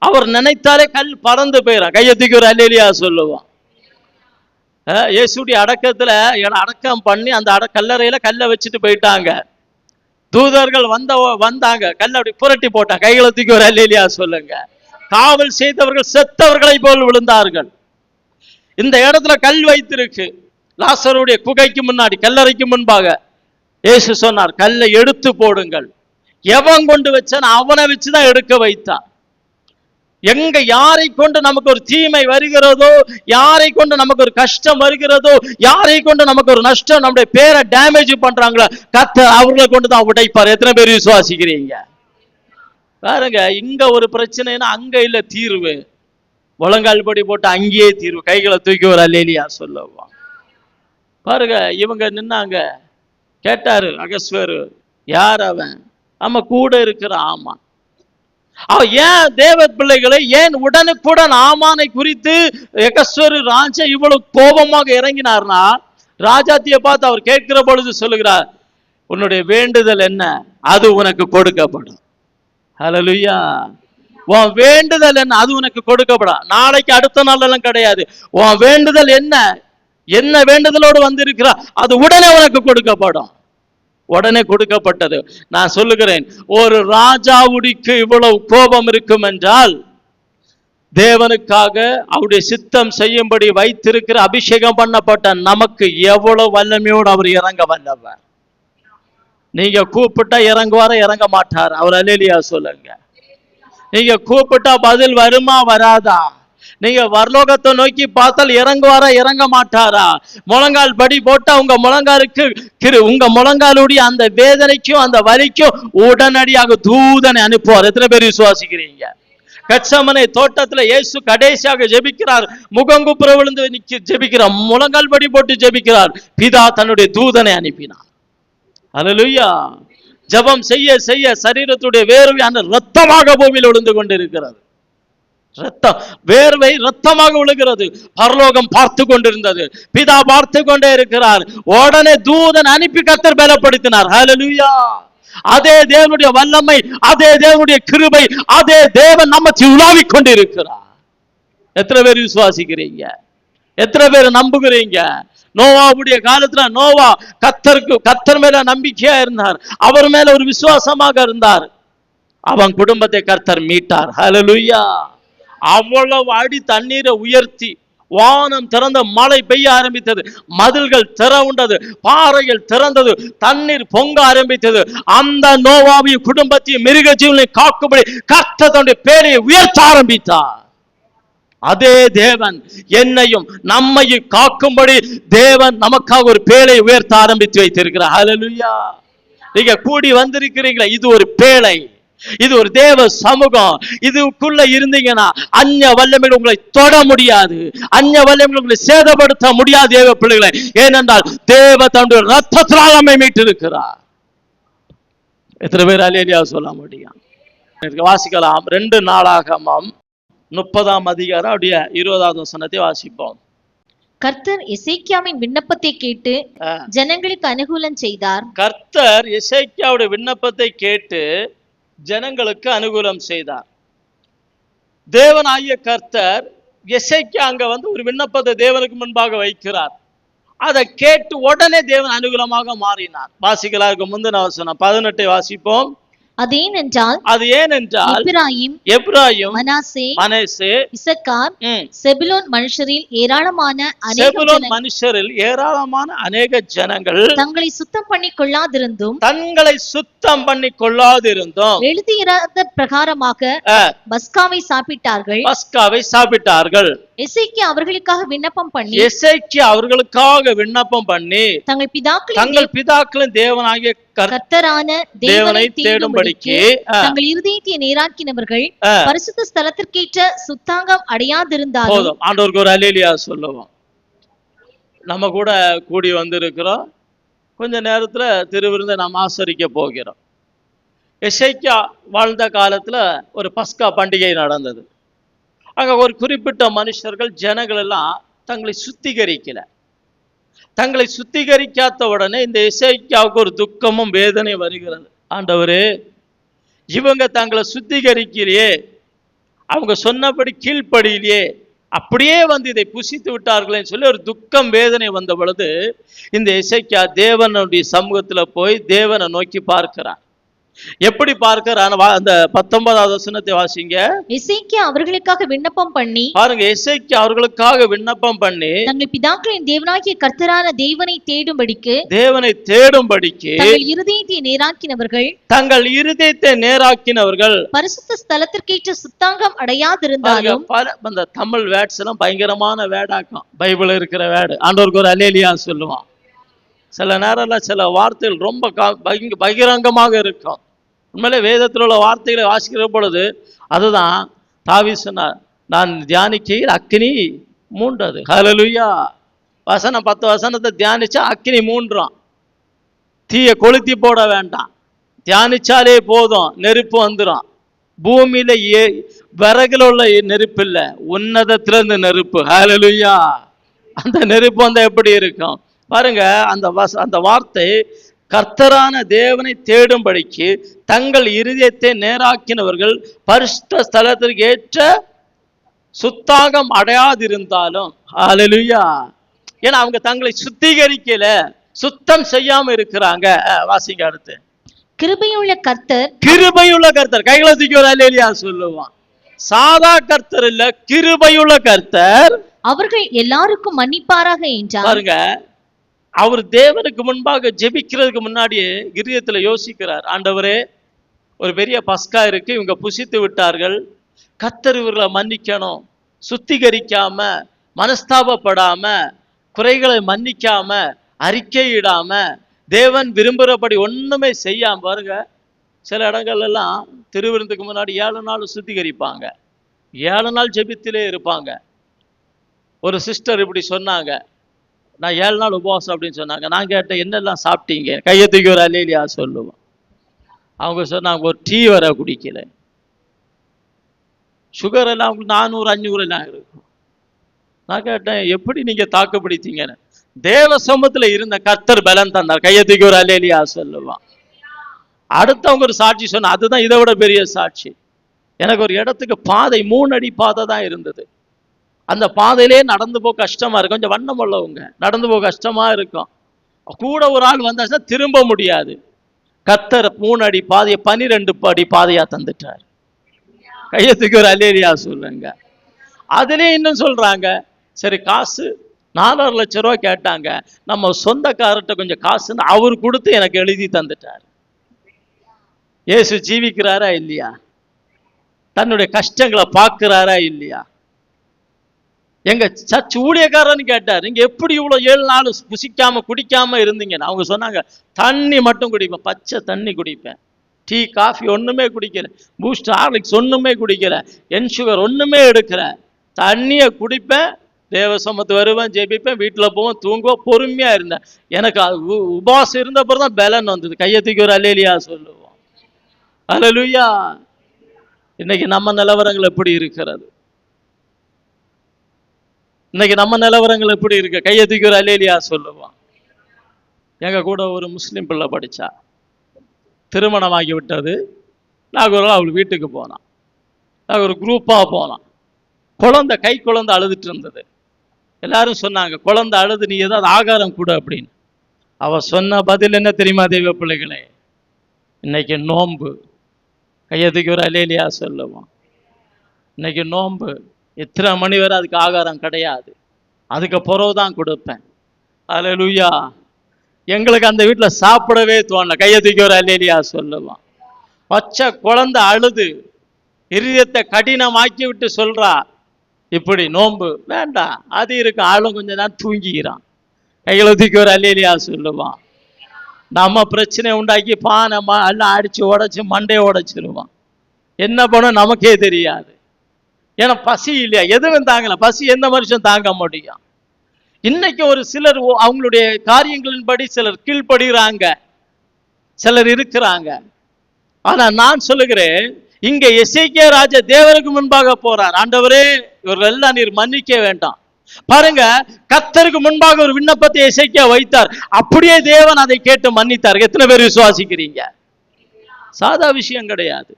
அவர் நினைத்தாலே கல் பறந்து போயிடும். கையை தூக்கி ஒரு அல்லேலியா சொல்லுவோம். இயேசுடைய அடக்கத்துல அடக்கம் பண்ணி அந்த கல்லறையில கல்லை வச்சுட்டு போயிட்டாங்க. தூதர்கள் வந்தாங்க, கல்லை அப்படி புரட்டி போட்டாங்க. கைகளை தூக்கி ஒரு அல்லேலியா சொல்லுங்க. காவல் செய்தவர்கள் செத்தவர்களை போல் விழுந்தார்கள். இந்த இடத்துல கல் வைத்திருக்கு. லாசருடைய குகைக்கு முன்னாடி, கல்லறைக்கு முன்பாக இயேசு சொன்னார், கல்லை எடுத்து போடுங்கள். எவன் கொண்டு வச்சான்? அவனை வச்சுதான் எடுக்க வைத்தான். எங்க யாரை கொண்டு நமக்கு ஒரு தீமை வருகிறதோ, யாரை கொண்டு நமக்கு ஒரு கஷ்டம் வருகிறதோ, யாரை கொண்டு நமக்கு ஒரு நஷ்டம், நம்முடைய பேரை டேமேஜ் பண்றாங்களோ, கர்த்தர் அவர்களை கொண்டுதான் உடைப்பார். எத்தனை பேர் விசுவாசிக்கிறீங்க? பாருங்க, இங்க ஒரு பிரச்சனைனா அங்க இல்ல தீர்வு. முழங்கால் படி போட்டு அங்கேயே தீர்வு. கைகளை தூக்கி ஒரு அல்லேலியா சொல்லுவான். பாருங்க, இவங்க நின்னாங்க. கேட்டாரு அகஸ்வேரு, யார் அவன்? நம்ம கூட இருக்கிற ஆமான். அவன் ஏன் தேவ பிள்ளைகளை ஏன் உடனுக்குடன் ஆமானை குறித்து அகஸ்வேரு ராஜா இவ்வளவு கோபமாக இறங்கினார்னா, ராஜாத்திய பார்த்து அவர் கேட்கிற பொழுது சொல்லுகிறார், உன்னுடைய வேண்டுதல் என்ன? அது உனக்கு கொடுக்கப்படும். ஹல்லேலூயா. உன் வேண்டுதல் என்ன? அது உனக்கு கொடுக்கப்படும். நாளைக்கு அடுத்த நாள் எல்லாம் கிடையாது. உன் வேண்டுதல் என்ன? என்ன வேண்டுதலோடு வந்திருக்கிறா, அது உடனே உனக்கு கொடுக்கப்படும். உடனே கொடுக்கப்பட்டது. நான் சொல்லுகிறேன், ஒரு ராஜாவுக்கு இவ்வளவு கோபம் இருக்கும் என்றால், தேவனுக்காக அவருடைய சித்தம் செய்யும்படி வைத்திருக்கிற அபிஷேகம் பண்ணப்பட்ட நமக்கு எவ்வளவு வல்லமையோடு அவர் இறங்க வல்லவர். நீங்க கூப்பிட்டா இறங்குவார, இறங்க மாட்டார். அவர் அல்லேலியா சொல்லுங்க. நீங்க கூப்பிட்டா பதில் வருமா வராதா? நீங்க வரலோகத்தை நோக்கி பார்த்தால் இறங்குவாரா, இறங்க மாட்டாரா? முழங்கால் படி போட்டா உங்க முழங்காலுக்கு உங்க முழங்காலுடைய அந்த வேதனைக்கும் அந்த வலிக்கும் உடனடியாக தூதனை அனுப்புவார். எத்தனை பேர் விசுவாசிக்கிறீங்க? கெத்செமனே தோட்டத்துல இயேசு கடைசியாக ஜெபிக்கிறார். முகங்குப்புற விழுந்து ஜெபிக்கிறார். முழங்கால் படி போட்டு ஜெபிக்கிறார். பிதா தன்னுடைய தூதனை அனுப்பினார். ஹல்லேலூயா. ஜெபம் செய்ய செய்ய சரீரத்துடைய வேர்வை அந்த ரத்தமாக பூமியில் விழுந்து கொண்டிருக்கிறது. ரத்தம், வேர்வை ரத்தமாக விழுகிறது. பரலோகம் பார்த்து கொண்டிருந்தது. பிதா பார்த்து கொண்டே இருக்கிறார். உடனே தூதன் அனுப்பி கர்த்தர் பலப்படுத்தினார். ஹல்லேலூயா. அதே தேவனுடைய வல்லமை, அதே தேவனுடைய கிருபை, அதே தேவன் நம்ம உலாவிக் கொண்டிருக்கிறார். எத்தனை பேர் விசுவாசிக்கிறீங்க? எத்தனை பேர் நம்புகிறீங்க? நோவாவுடைய காலத்துல நோவா கர்த்தர் மேல நம்பிக்கையா இருந்தார். அவர் மேல ஒரு விசுவாசமாக இருந்தார். அவன் குடும்பத்தை கர்த்தர் மீட்டார். ஹல்லேலூயா. அவ்வளவு அடி தண்ணீரை உயர்த்தி வானம் திறந்த, மழை பெய்ய ஆரம்பித்தது, மதில்கள் திறவுண்டது, பாறைகள் திறந்தது, தண்ணீர் பொங்க ஆரம்பித்தது. அந்த நோவாவையும் குடும்பத்தையும் மிருக ஜீவனை காக்கும்படி கர்த்தர் தன்னுடைய பேரை உயர்த்த ஆரம்பித்தார். அதே தேவன் என்னையும் நம்மையும் காக்கும்படி தேவன் நமக்காக ஒரு பேழை உயர்த்த ஆரம்பித்து வைத்திருக்கிறார். ஹல்லேலூயா. நீங்க கூடி வந்திருக்கிறீங்களா? இது ஒரு பேழை, இது ஒரு தேவ சமூகம். இதுக்குள்ள இருந்தீங்கன்னா அந்நிய வல்லமைகள் உங்களை தொட முடியாது, அந்நிய வல்லமைகள் உங்களை சேதப்படுத்த முடியாது தேவ பிள்ளைகளை. ஏனென்றால் தேவ தன்னுடைய ரத்தத்தால் நம்மை மீட்டிருக்கிறார். எத்தனை பேர் அல்லேலூயா சொல்ல முடியும்? வாசிக்கலாம். 2 நாளாகமம் 30ஆம் அதிகாரம் 20வது வசனத்தை வாசிப்போம். கர்த்தர் எசேக்கியாவின் விண்ணப்பத்தை கேட்டு ஜனங்களுக்கு அனுகூலம் செய்தார். கர்த்தர் எசேக்கியாவுடைய விண்ணப்பத்தை கேட்டு ஜனங்களுக்கு அனுகூலம் செய்தார். தேவனாகிய கர்த்தர் எசேக்கியா அங்க ஒரு விண்ணப்பத்தை தேவனுக்கு முன்பாக வைக்கிறார். அதை கேட்டு உடனே தேவன் அனுகூலமாக மாறினார். வாசிக்கலாருக்கு முந்தின வசனம் 18 வாசிப்போம். அது ஏனென்றால் எப்பிராயீம், மனாசே, இசக்கார், செபுலோன் மனுஷரில் ஏராளமான அநேக ஜனங்கள் தங்களை சுத்தம் பண்ணி கொள்ளாதிருந்தும் எழுதியிராத பிரகாரமாக பஸ்காவை சாப்பிட்டார்கள். எசேக்கியா அவர்களுக்காக விண்ணப்பம் பண்ணி தங்கள் பிதாக்களின் தேவனாகிய கர்த்தரான தேவனை தேடும்படிக்கு தங்கள் இருதயத்தை நேராக்கினவர்கள் பரிசுத்த ஸ்தலத்திற்கேற்ற சுத்தாங்கம் அடையாதிருந்தாலும். ஆண்டவருக்கு ஒரு அல்லேலூயா சொல்லுவோம். நம்ம கூட கூடி வந்திருக்கிறோம். கொஞ்ச நேரத்துல திருவிருந்தை நாம் ஆசரிக்க போகிறோம். எசேக்கியா வாழ்ந்த காலத்துல ஒரு பஸ்கா பண்டிகை நடந்தது. அங்க ஒரு குறிப்பிட்ட மனுஷர்கள் ஜனங்கள் எல்லாம் தங்களை சுத்திகரிக்காத உடனே இந்த எசேக்கியாவுக்கு ஒரு துக்கமும் வேதனை வருகிறது. ஆண்டவரே, இவங்க தங்களை சுத்திகரிக்கலையே, அவங்க சொன்னபடி கீழ்ப்படியிலேயே, அப்படியே இதை புசித்து விட்டார்களேன்னு சொல்லி ஒரு துக்கம் வேதனை வந்த பொழுது இந்த எசேக்கியா தேவனுடைய சமூகத்துல போய் தேவனை நோக்கி பார்க்கிறான். எப்படி பார்க்கிறான்? அந்த 19வது வசனத்தை வாசிங்க. எசேக்கியா அவர்களுக்காக விண்ணப்பம் பண்ணி, பாருங்க, எசேக்கியா அவர்களுக்காக விண்ணப்பம் பண்ணி தங்கள் பிதாக்களின் தேவனாகிய கர்த்தரான தேவனை தேடும்படிக்கு தங்கள் இருதயத்தை நேராக்கினவர்கள் பரிசுத்த ஸ்தலத்திற்கேற்ற சுத்தாங்கம் அடையாதிருந்தாலும். அந்த தமிழ் வேர்ட்ஸ் எல்லாம் பயங்கரமான வேர்டாக்கும். பைபிள் இருக்கிற வேர்டு. ஆண்டவருக்கு ஒரு அல்லேலூயா சொல்லுவான். சில நேரம்ல சில வார்த்தைகள் ரொம்ப பகிரங்கமாக இருக்கும். உண்மையிலே வேதத்தில் உள்ள வார்த்தைகளை வாசிக்கிற பொழுது அதுதான் தாவீது சொன்னார், நான் தியானிக்கையில் அக்கினி மூண்டது. ஹல்லேலூயா. 10 வசனத்தை தியானிச்சா அக்கினி மூன்றான். தீய கொளுத்தி போட வேண்டாம், தியானிச்சாலே போதும், நெருப்பு வந்துடும். பூமியில விறகுல உள்ள நெருப்பு இல்லை, உன்னதத்திலிருந்து நெருப்பு. ஹல்லேலூயா. அந்த நெருப்பு வந்தா எப்படி இருக்கும் பாருங்க. அந்த வார்த்தை கர்த்தரான தேவனை தேடும்படிக்கு தங்கள் இருதயத்தை நேராக்கினவர்கள் பரிசுத்த ஸ்தலத்திற்கு ஏற்ற சுத்தாகம் அடையாதிருந்தாலும். ஹல்லேலூயா. ஏன்னா அவங்க தங்களை சுத்திகரிக்கல, சுத்தம் செய்யாம இருக்கிறாங்க. வாசிங்க அடுத்து. கிருபையுள்ள கர்த்தர் கைகளை தூக்கி ஒரு அல்லேலூயா சொல்லுவான். சாதா கர்த்தர் இல்ல, கிருபையுள்ள கர்த்தர் அவர்கள் எல்லாருக்கும் மன்னிப்பாராக என்றார். பாருங்க, அவர் தேவனுக்கு முன்பாக ஜெபிக்கிறதுக்கு முன்னாடியே இருதயத்துல யோசிக்கிறார். ஆண்டவரே, ஒரு பெரிய பஸ்கா இருக்கு, இவங்க புசித்து விட்டார்கள், கர்த்தர் இவர்களை மன்னிக்கணும். சுத்திகரிக்காம, மனஸ்தாபப்படாம, குறைகளை மன்னிக்காம, அறிக்கையிடாம, தேவன் விரும்புகிறபடி ஒண்ணுமே செய்யாம. பாருங்க, சில இடங்கள் எல்லாம் திருவிருந்துக்கு முன்னாடி 7 நாள் சுத்திகரிப்பாங்க, 7 நாள் ஜெபித்திலே இருப்பாங்க. ஒரு சிஸ்டர் இப்படி சொன்னாங்க, நான் 7 நாள் உபவாசம் அப்படின்னு சொன்னாங்க. நான் கேட்டேன், என்னெல்லாம் சாப்பிட்டீங்க? கையை தூக்கி ஒரு அல்லேலூயா சொல்லுவோம். அவங்க சொன்னாங்க, ஒரு டீ வர குடிக்கல, சுகர் எல்லாம் 400-500 எல்லாம் இருக்கும். நான் கேட்டேன், எப்படி நீங்க தாக்குப்பிடித்தீங்கன்னு. தேவ சமூகத்துல இருந்த கர்த்தர் பலன் தந்தார். கையை தூக்கி ஒரு அல்லேலூயா சொல்லுவான். அடுத்தவங்க ஒரு சாட்சி சொன்ன, அதுதான் இதை விட பெரிய சாட்சி. எனக்கு ஒரு இடத்துக்கு பாதை 3 அடி பாதை தான் இருந்தது. அந்த பாதையிலே நடந்து போக கஷ்டமா இருக்கும். கொஞ்சம் வண்ணம் உள்ளவங்க நடந்து போக கஷ்டமா இருக்கும். கூட ஒரு ஆள் வந்தாச்சுன்னா திரும்ப முடியாது. கர்த்தர் 3 அடி பாதையை 12 அடி பாதையா தந்துட்டார். கையத்துக்கு ஒரு அல்லேலூயா சொல்லுங்க. அதுலேயே இன்னும் சொல்றாங்க, சரி காசு 4.5 லட்சம் ரூபா கேட்டாங்க, நம்ம சொந்தக்காரர்கிட்ட கொஞ்சம் காசுன்னு அவர் கொடுத்து எனக்கு எழுதி தந்துட்டார். இயேசு ஜீவிக்கிறாரா இல்லையா? தன்னுடைய கஷ்டங்களை பார்க்கிறாரா இல்லையா? எங்க சர்ச் ஊழியக்காரன்னு கேட்டார், நீங்க எப்படி இவ்வளவு 7 நாள் புசிக்காம குடிக்காம இருந்தீங்க? அவங்க சொன்னாங்க, தண்ணி மட்டும் குடிப்பேன், பச்சை தண்ணி குடிப்பேன், டீ காஃபி ஒண்ணுமே குடிக்கல, பூஸ்ட் ஹார்லிக்ஸ் ஒண்ணுமே குடிக்கல, என்சுகர் ஒண்ணுமே எடுக்கல, தண்ணியை குடிப்பேன், தேவ சமத்து வருவேன், ஜெபிப்பேன், வீட்டுல போவேன், தூங்குவோம், பொறுமையா இருந்தேன். எனக்கு உபவாசம் இருந்த பிறகு தான் பலன் வந்தது. கையத்துக்கு ஒரு அல்லேலூயா சொல்லுவோம். அல்லேலூயா. இன்னைக்கு நம்ம நிலவரங்கள் எப்படி இருக்கிறது? இன்னைக்கு நம்ம நிலவரங்கள் எப்படி இருக்கு? கையை தூக்கி ஒரு அல்லேலூயா சொல்லுவான். எங்க கூட ஒரு முஸ்லீம் பிள்ளை படிச்சா, திருமணமாகி விட்டது. நாங்கள் ஒரு அவள் வீட்டுக்கு போனான். நாங்கள் ஒரு குரூப்பாக போனோம். கை குழந்தை அழுதுட்டு இருந்தது. எல்லாரும் சொன்னாங்க, குழந்தை அழுது, நீ ஏதாவது ஆகாரம் கொடு அப்படின்னு. அவ சொன்ன பதில் என்ன தெரியுமா? தெய்வ பிள்ளைகளே, இன்னைக்கு நோன்பு, கையத்துக்கு ஒரு அல்லேலியா சொல்லுவோம். இன்னைக்கு நோன்பு, எத்தனை மணி வரை அதுக்கு ஆகாரம் கிடையாது, அதுக்கு பிறகு தான் கொடுப்பேன். அல்லேலூயா. எங்களுக்கு அந்த வீட்டில் சாப்பிடவே தோணல. கையத்துக்கு ஒரு அல்லேலியா சொல்லுவோம். பச்சை குழந்தை அழுது இருதயத்தை கடினமாக்கி விட்டு சொல்றா, இப்படி நோன்பு வேண்டாம், அது இருக்கு, ஆளும் கொஞ்ச நேரம் தூங்கிக்கிறான். கையெழுத்துக்கு ஒரு அல்லேலியா சொல்லுவான். நம்ம பிரச்சனை உண்டாக்கி பானை எல்லாம் அடிச்சு உடைச்சு மண்டையை உடைச்சிருவான். என்ன பண்ண நமக்கே தெரியாது. ஏன்னா பசி இல்லையா, எதுவும் தாங்கல. பசி எந்த மனுஷன் தாங்க முடியும்? இன்னைக்கு ஒரு சிலர் அவங்களுடைய காரியங்களின்படி சிலர் கீழ்ப்படுகிறாங்க, சிலர் இருக்கிறாங்க. ஆனா நான் சொல்லுகிறேன், இங்க எசேக்கியா ராஜா தேவருக்கு முன்பாக போறார். ஆண்டவரே, இவர்கள் எல்லாம் நீர் மன்னிக்க வேண்டாம். பாருங்க, கர்த்தருக்கு முன்பாக ஒரு விண்ணப்பத்தை எசேக்கியா வைத்தார். அப்படியே தேவன் அதை கேட்டு மன்னித்தார். எத்தனை பேர் விசுவாசிக்கிறீங்க? சாதா விஷயம் கிடையாது.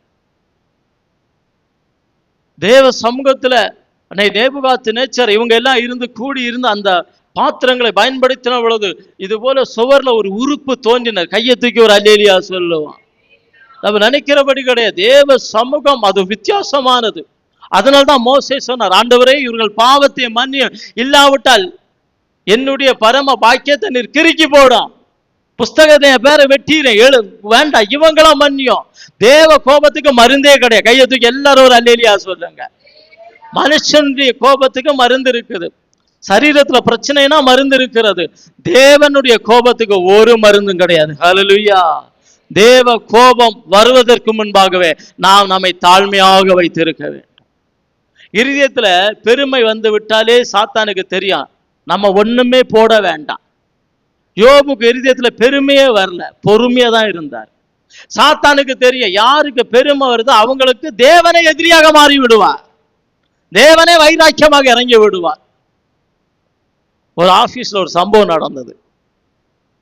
தேவ சமூகத்துல நேபுகாத்நேச்சர் இவங்க எல்லாம் இருந்து கூடி இருந்து அந்த பாத்திரங்களை பயன்படுத்தின பொழுது இது போல சுவர்ல ஒரு உறுப்பு தோன்றினர். கையை தூக்கி ஒரு அல்லேலியா சொல்லுவான். நம்ம நினைக்கிறபடி கிடையாது. தேவ சமூகம் அது வித்தியாசமானது. அதனால்தான் மோசே சொன்னார், ஆண்டவரே, இவர்கள் பாவத்தை மன்னியும், இல்லாவிட்டால் என்னுடைய பரம பாக்கியத்தை நீர் கிறுக்கி போடும், புஸ்தகத்தை என் பேரை வெட்டிறேன், வேண்டாம், இவங்களாம் மன்னியும். தேவ கோபத்துக்கு மருந்தே கிடையாது. கையை தூக்கி எல்லாரும் ஒரு அல்லேலியா சொல்லுங்க. மனுஷனுடைய கோபத்துக்கு மருந்து இருக்குது. சரீரத்துல பிரச்சனைனா மருந்து இருக்கிறது. தேவனுடைய கோபத்துக்கு ஒரு மருந்தும் கிடையாது. ஹல்லேலூயா. தேவ கோபம் வருவதற்கு முன்பாகவே நாம் நம்மை தாழ்மையாக வைத்திருக்க வேண்டும். இருதயத்துல பெருமை வந்து விட்டாலே சாத்தானுக்கு தெரியும், நம்ம ஒண்ணுமே போட வேண்டாம். யோபுக்கு இருதயத்துல பெருமையே வரல, பொறுமையா தான் இருந்தார். சாத்தானுக்கு தெரியும், யாருக்கு பெருமை வருதோ அவங்களுக்கு தேவனை எதிரியாக மாறி விடுவார், தேவனே வைராக்கியமாக இறங்கி விடுவார். ஒரு ஆபீஸ்ல ஒரு சம்பவம் நடந்தது.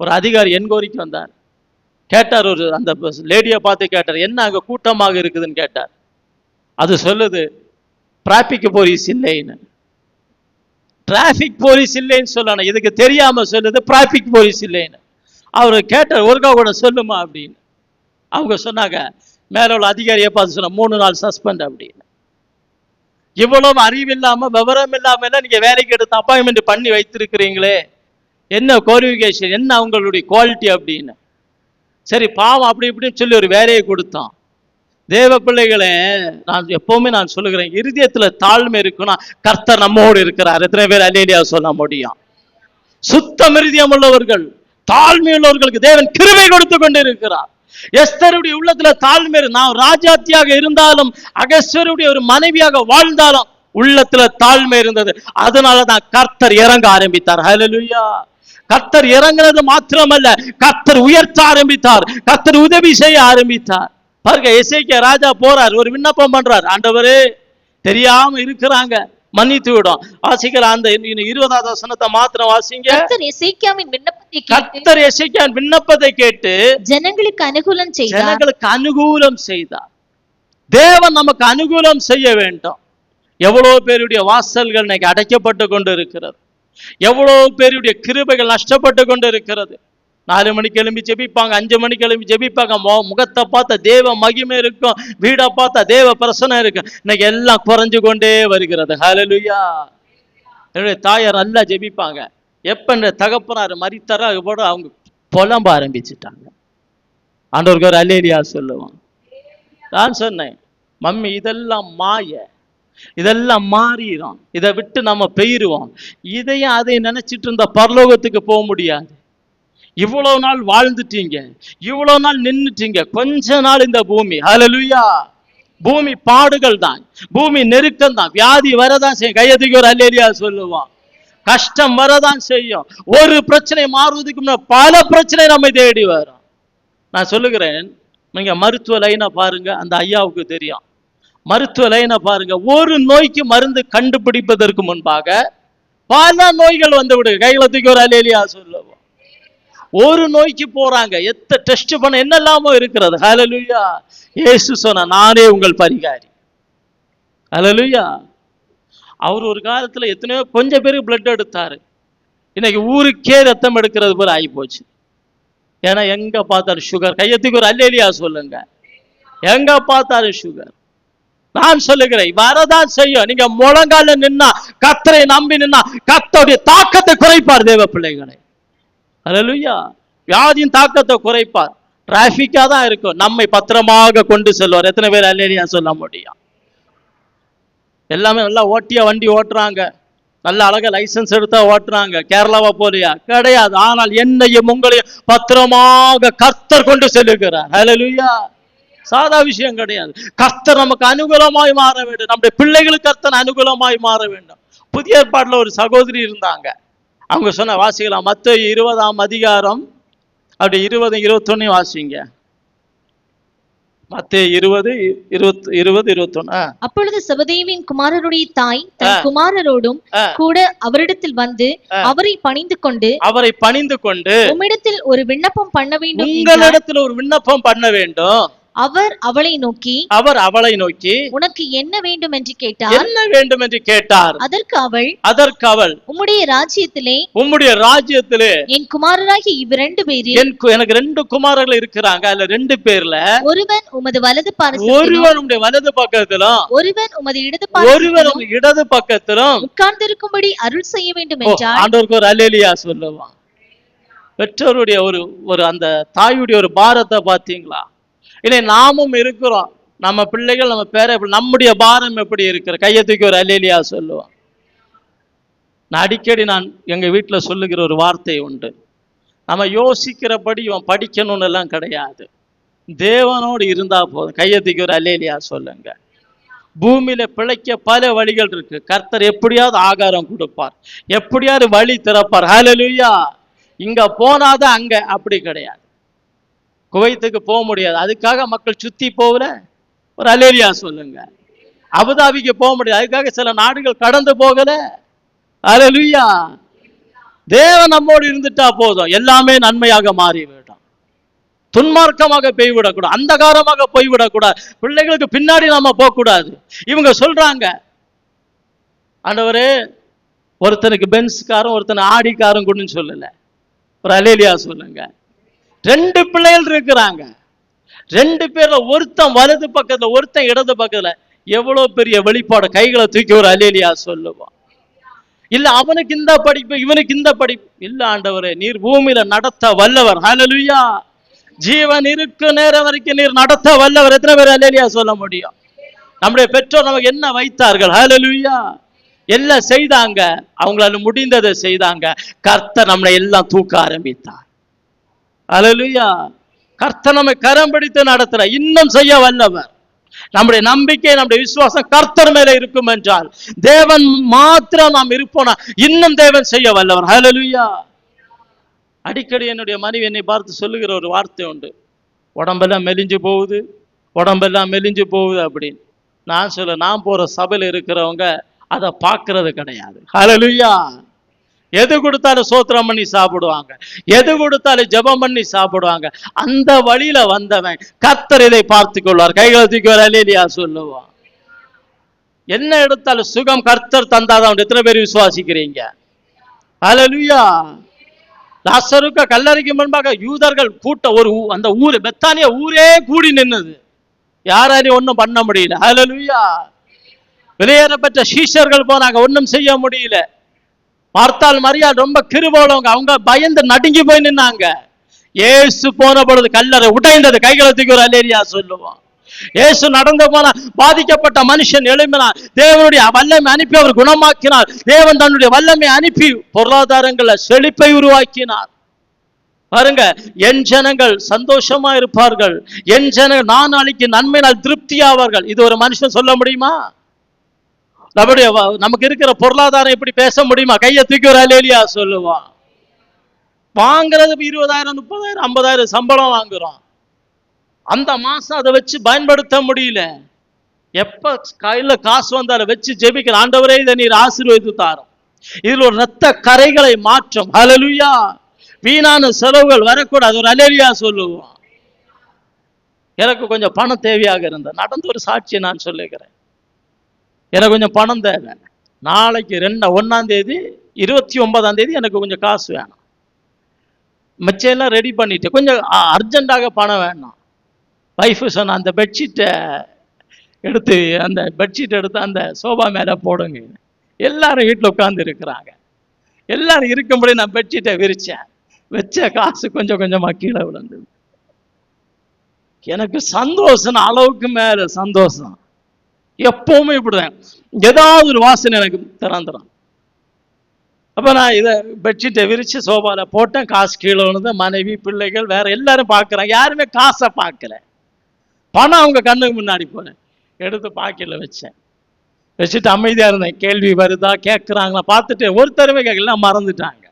ஒரு அதிகாரி என்கொயரிக்கு வந்தார். கேட்டார், ஒரு அந்த லேடியை பார்த்து கேட்டார், என்ன அங்க கூட்டமாக இருக்குதுன்னு கேட்டார். அது சொல்லுது, டிராபிக் போலீஸ் இல்லைன்னு. டிராபிக் போலீஸ் இல்லைன்னு சொல்லணும், இதுக்கு தெரியாம சொல்லுது டிராபிக் போலீஸ் இல்லைன்னு. அவரு கேட்டார், ஒருக்கா கூட சொல்லுமா அப்படின்னு. அவங்க சொன்னாங்க, மேல உள்ள அதிகாரியை பார்த்து சொன்ன 3 நாள் சஸ்பெண்ட் அப்படின்னு. இவ்வளவு அறிவில்லாம விவரம் இல்லாம நீங்க வேலைக்கு எடுத்து அப்பாயின்மெண்ட் பண்ணி வைத்திருக்கிறீங்களே, என்ன குவாலிஃபிகேஷன், என்ன அவங்களுடைய குவாலிட்டி அப்படின்னு. சரி, பாவம் அப்படி இப்படின்னு சொல்லி ஒரு வேலையை கொடுத்தான். தேவ பிள்ளைகளே, நான் எப்பவுமே நான் சொல்லுகிறேன், இருதயத்துல தாழ்மை இருக்குன்னா கர்த்தர் நம்மோடு இருக்கிறார். எத்தனை பேர் அல்லேலூயா சொல்ல முடியும்? சுத்தம் இருதயம் உள்ளவர்கள், தாழ்மை உள்ளவர்களுக்கு தேவன் கிருபை கொடுத்து கொண்டு இருக்கிறார். எஸ்தருடைய உள்ளத்துல தாழ்மை, நான் ராஜாத்தியாக இருந்தாலும் அகஸ்வருடைய ஒரு மனைவியாக வாழ்ந்தாலும் உள்ளத்துல தாழ்மை இருந்தது. அதனாலதான் கர்த்தர் இறங்க ஆரம்பித்தார். ஹல்லேலூயா. கர்த்தர் இறங்குறது மாத்திரமல்ல, கர்த்தர் உயர்த்த ஆரம்பித்தார், கர்த்தர் உதவி செய்ய ஆரம்பித்தார். பாருங்க, எசேக்கியா ராஜா போறார், ஒரு விண்ணப்பம் பண்றார், ஆண்டவரே, தெரியாம இருக்கிறாங்க, மன்னித்து விடும். வாசிக்கிற அந்த 20வது வசனத்தை மாத்திரம் வாசிங்க. கர்த்தர் எசேக்கியாவின் விண்ணப்பத்தை கேட்டு ஜனங்களுக்கு அனுகூலம் செய்தார். தேவன் நமக்கு அனுகூலம் செய்ய வேண்டும். எவ்வளவு பேருடைய வாசல்கள் இன்னைக்கு அடைக்கப்பட்டு கொண்டு இருக்கிறது, எவ்வளவு பேருடைய கிருபைகள் நஷ்டப்பட்டு கொண்டு இருக்கிறது. 4 மணிக்கு எழும்பி ஜெபிப்பாங்க, 5 மணிக்கு எழும்பி ஜெபிப்பாங்க, முகத்தை பார்த்த தேவ மகிமை இருக்கும், வீடை பார்த்த தேவ பிரசனம் இருக்கும். இன்னைக்கு எல்லாம் குறைஞ்சு கொண்டே வருகிறது. ஹல்லேலூயா. என்னுடைய தாயார் நல்லா ஜெபிப்பாங்க. எப்ப இந்த தகப்பனார் மரித்தாரோ அது போட அவங்க புலம்ப ஆரம்பிச்சுட்டாங்க. ஆண்டவருக்கு ஒரு அல்லேலூயா சொல்லுவான். நான் சொன்னேன், மம்மி இதெல்லாம் மாய, இதெல்லாம் மாறிடும், இதை விட்டு நம்ம பெயருவோம். இதையும் அதை நினைச்சிட்டு இருந்த பரலோகத்துக்கு போக முடியாது. இவ்வளவு நாள் வாழ்ந்துட்டீங்க, இவ்வளவு நாள் நின்னுட்டீங்க, கொஞ்ச நாள் இந்த பூமி, ஹல்லேலூயா, பூமி பாடுகள் தான், பூமி நெருக்கம் தான், வியாதி வரதான் செய்யும். கையத்துக்கு ஒரு அல்லேலூயா சொல்லுவான். கஷ்டம் வரதான் செய்யும். ஒரு பிரச்சனை மாறுவதற்கு முன்னாடி பல பிரச்சனை நம்மை தேடி வரும். நான் சொல்லுகிறேன், நீங்க மருத்துவ லைனை பாருங்க, அந்த ஐயாவுக்கு தெரியும். மருத்துவ லைனை பாருங்க, ஒரு நோய்க்கு மருந்து கண்டுபிடிப்பதற்கு முன்பாக பல நோய்கள் வந்து விடு. கையத்துக்கு ஒரு அல்லேலூயா சொல்லுவோம். ஒரு நோய்க்கு போறாங்க, எத்த டெஸ்ட் பண்ண என்னெல்லாமோ இருக்கிறது. ஹல்லேலூயா. இயேசு சொன்ன, நானே உங்கள் பரிகாரி. ஹல்லேலூயா. அவர் ஒரு காலத்துல எத்தனையோ கொஞ்சம் பேருக்கு பிளட் எடுத்தாரு. இன்னைக்கு ஊருக்கே ரத்தம் எடுக்கிறது போல ஆகி போச்சு. ஏன்னா எங்க பார்த்தாலும் சுகர். கையத்துக்கு ஒரு அல்லேலூயா சொல்லுங்க. எங்க பார்த்தாலும் சுகர். நான் சொல்லுகிறேன், வரதான் செய்யும். நீங்க முழங்கால நின்னா, கர்த்தரை நம்பி நின்னா, கர்த்தருடைய தாக்கத்தை குறைப்பார் தேவ பிள்ளைகளை. அல்லேலூயா. வியாதியின் தாக்கத்தை குறைப்பார். டிராபிக்கா தான் இருக்கும், நம்மை பத்திரமாக கொண்டு செல்வார். எத்தனை பேர் அல்லேலூயா சொல்ல முடியும்? எல்லாமே நல்லா ஓட்டியா வண்டி ஓட்டுறாங்க, நல்ல அழகா லைசன்ஸ் எடுத்தா ஓட்டுறாங்க. கேரளாவா போலியா? கிடையாது. ஆனால் என்னையும் உங்களையும் பத்திரமாக கர்த்தர் கொண்டு செல்லுகிறார். அல்லேலூயா. சாதா விஷயம் கிடையாது. கர்த்தர் நமக்கு அனுகூலமாய் மாற வேண்டும். நம்முடைய பிள்ளைகளுக்கு கர்த்தர் அனுகூலமாய் மாற வேண்டும். புதிய ஏற்பாட்டுல ஒரு சகோதரி இருந்தாங்க. அவங்க சொன்ன வாசிக்கலாம், மத்தேயு 20ஆம் அதிகாரம் அப்படி 20, 21 வாசிங்க. மத்தேயு 20, 21. அப்பொழுது செபதேயுவின் குமாரருடைய தாய் தன் குமாரரோடும் கூட அவரிடத்தில் வந்து அவரை பணிந்து கொண்டு உம்மிடத்தில் ஒரு விண்ணப்பம் பண்ண வேண்டும், உங்களிடத்தில் ஒரு விண்ணப்பம் பண்ண வேண்டும். அவர் அவளை நோக்கி உனக்கு என்ன வேண்டும் என்று கேட்டார். அதற்கு அவள் உம்முடைய ராஜ்யத்திலே என் குமாரராகிய இவ்விரண்டு பேரில் எனக்கு 2 குமாரர்கள் இருக்கிறாங்க. அதுல 2 பேர்ல ஒருவன் உமது வலது பாரசத்திலும் ஒருவன் உம்முடைய வலது பக்கத்திலும் ஒருவன் உமது இடது பக்கத்திலும் உட்கார்ந்திருக்கும்படி அருள் செய்ய வேண்டும் என்றார். ஆண்டவருக்கு ஒரு அல்லேலூயா சொல்லுவான். பெற்றோருடைய ஒரு அந்த தாயுடைய ஒரு பாரத்தை பாத்தீங்களா? இல்லை, நாமும் இருக்கிறோம். நம்ம பிள்ளைகள், நம்ம பேர, நம்முடைய பாரம் எப்படி இருக்கிற? கையை தூக்கி ஒரு அல்லேலூயா சொல்லுவோம். நான் அடிக்கடி எங்க வீட்டுல சொல்லுகிற ஒரு வார்த்தை உண்டு. நம்ம யோசிக்கிறபடி இவன் படிக்கணும்னு எல்லாம் கிடையாது. தேவனோடு இருந்தா போதும். கையை தூக்கி ஒரு அல்லேலூயா சொல்லுங்க. பூமியில பிழைக்க பல வழிகள் இருக்கு. கர்த்தர் எப்படியாவது ஆகாரம் கொடுப்பார், எப்படியாவது வழி திறப்பார். ஹல்லேலூயா. இங்க போனாதான் அங்க, அப்படி கிடையாது. குவைத்துக்கு போக முடியாது, அதுக்காக மக்கள் சுத்தி போகல. ஒரு அல்லேலூயா சொல்லுங்க. அபுதாபிக்கு போக முடியாது, அதுக்காக சில நாடுகள் கடந்து போகல. அல்லேலூயா. தேவன் நம்மோடு இருந்துட்டா போதும், எல்லாமே நன்மையாக மாறிவிடும். துன்மார்க்கமாக போய்விடக்கூடாது, அந்தகாரமாக போய்விடக்கூடாது. பிள்ளைகளுக்கு பின்னாடி நாம போக கூடாது. இவங்க சொல்றாங்க, ஆண்டவரே ஒருத்தனுக்கு பென்ஸ் காரும் ஒருத்தனை ஆடி காரும் கொடுன்னு சொல்லல. ஒரு அல்லேலூயா சொல்லுங்க. 2 பிள்ளைகள் இருக்கிறாங்க. 2 பேர்ல ஒருத்தன் வலது பக்கத்துல ஒருத்தன் இடது பக்கத்துல. எவ்வளவு பெரிய வெளிப்பாடு! கைகளை தூக்கி ஒரு அல்லேலூயா சொல்லுவான். இல்ல அவனுக்கு இந்த படிப்பு, இவனுக்கு இந்த படிப்பு இல்ல. ஆண்டவரே, நீர் பூமியில நடத்த வல்லவர். ஹல்லேலூயா. ஜீவன் இருக்கு நேரம் வரைக்கும் நீர் நடத்த வல்லவர். எத்தனை பேர் அல்லேலூயா சொல்ல முடியும்? நம்முடைய பெற்றோர் நமக்கு என்ன வைத்தார்கள்? ஹல்லேலூயா. எல்லாம் செய்தாங்க, அவங்களால முடிந்ததை செய்தாங்க. கர்த்தர் நம்மளை எல்லாம் தூக்க ஆரம்பித்தார். அல்லேலூயா. கர்த்தர் நம்மை கரம் பிடித்து நடத்துற, இன்னும் செய்ய வல்லவர். நம்முடைய நம்பிக்கை, நம்முடைய விசுவாசம் கர்த்தர் மேல இருக்கும் என்றால், தேவன் மாத்திரம் நாம் இருப்போனா இன்னும் தேவன் செய்ய வல்லவர். ஹல்லேலூயா. அடிக்கடி என்னுடைய மனைவி என்னை பார்த்து சொல்லுகிற ஒரு வார்த்தை உண்டு, உடம்பெல்லாம் மெலிஞ்சு போகுது அப்படின்னு. நான் சொல்ல, நான் போற சபையில் இருக்கிறவங்க அதை பார்க்கறது கிடையாது. ஹல்லேலூயா. எது கொடுத்தாலும் சோத்திரம் பண்ணி சாப்பிடுவாங்க, எது கொடுத்தாலும் ஜெபம் பண்ணி சாப்பிடுவாங்க. அந்த வழியில வந்தவன் கர்த்தர் இதை பார்த்து கொள்வார். கைகளை தூக்கி ஒரு அல்லேலூயா சொல்லுவான். என்ன எடுத்தாலும் சுகம் கர்த்தர் தந்தாதான். எத்தனை பேர் விசுவாசிக்கிறீங்க? ஹல்லேலூயா. லாசருக்கு கல்லறைக்கு முன்பாக யூதர்கள் கூட்ட அந்த ஊரு பெத்தானியா ஊரே கூடி நின்னது. யாராலையும் ஒன்றும் பண்ண முடியல. ஹல்லேலூயா. வெளியேறப்பட்ட சீஷர்கள் போனாங்க, ஒன்றும் செய்ய முடியல. பார்த்தால் மரியாள் ரொம்ப கிருபையுள்ளவங்க, அவங்க பயந்து நடுங்கி போய் நின்னாங்க. இயேசு போன பொழுது கல்லறை உடைந்தது. கைகளை தூக்கி ஒரு அல்லேலூயா சொல்லுவோம். இயேசு நடந்து போன பாதிக்கப்பட்ட மனுஷன் எழும்பினார். தேவனுடைய வல்லமை அனுப்பி அவர் குணமாக்கினார். தேவன் தன்னுடைய வல்லமை அனுப்பி பொருளாதாரங்கள செழிப்பை உருவாக்கினார். பாருங்க, என் ஜனங்கள் சந்தோஷமா இருப்பார்கள், என் ஜனங்கள் நாளைக்கு நன்மையினால் திருப்தியாவார்கள். இது ஒரு மனுஷன் சொல்ல முடியுமா? நமக்கு இருக்கிற பொருளாதாரம் எப்படி பேச முடியுமா? கையை தூக்கி ஒரு அல்லேலூயா சொல்லுவான். வாங்குறது 20,000, 30,000, 50,000 சம்பளம் வாங்குறோம். அந்த மாசம் அதை வச்சு பயன்படுத்த முடியல. எப்ப கையில காசு வந்தாலும் வச்சு ஜெபிக்கிற, ஆண்டவரே இதை நீர் ஆசீர்வதித்து தாரும். இதுல ஒரு ரத்த கரைகளை மாற்றும். ஹல்லேலூயா. வீணான செலவுகள் வரக்கூடாது. ஒரு அல்லேலூயா சொல்லுவான். எனக்கு கொஞ்சம் பணம் தேவையாக இருந்தது. நடந்த ஒரு சாட்சியை நான் சொல்லுகிறேன். எனக்கு கொஞ்சம் பணம் தேவை. நாளைக்கு 1ஆம் தேதி 29ஆம் தேதி எனக்கு கொஞ்சம் காசு வேணும். மிச்சம் எல்லாம் ரெடி பண்ணிட்டு கொஞ்சம் அர்ஜென்ட்டாக பணம் வேணும். வைஃபு சொன்ன அந்த பெட்ஷீட்டை எடுத்து அந்த சோபா மேலே போடுங்க. எல்லாரும் வீட்டில் உட்காந்து இருக்கிறாங்க. எல்லாரும் இருக்கும்படி நான் பெட்ஷீட்டை விரிச்சேன். வச்ச காசு கொஞ்சம் கொஞ்சமாக கீழே விழுந்தது. எனக்கு சந்தோஷம், அளவுக்கு மேல சந்தோஷம். எப்பவுமே இப்படிதான், ஏதாவது ஒரு வாசனை எனக்கு தரான். அப்ப நான் இதை பெட்ஷீட்டை விரிச்சு சோபால போட்டேன். காசு கீழே விழுந்து, மனைவி பிள்ளைகள் வேற எல்லாரும் பார்க்குறாங்க. யாருமே காசை பார்க்கல, பணம் அவங்க கண்ணுக்கு முன்னாடி போனேன். எடுத்து பாக்கெட்ல வச்சுட்டு அமைதியா இருந்தேன். கேள்வி வருதா கேட்குறாங்களா பார்த்துட்டு ஒருத்தருமே கேட்கல, மறந்துட்டாங்க.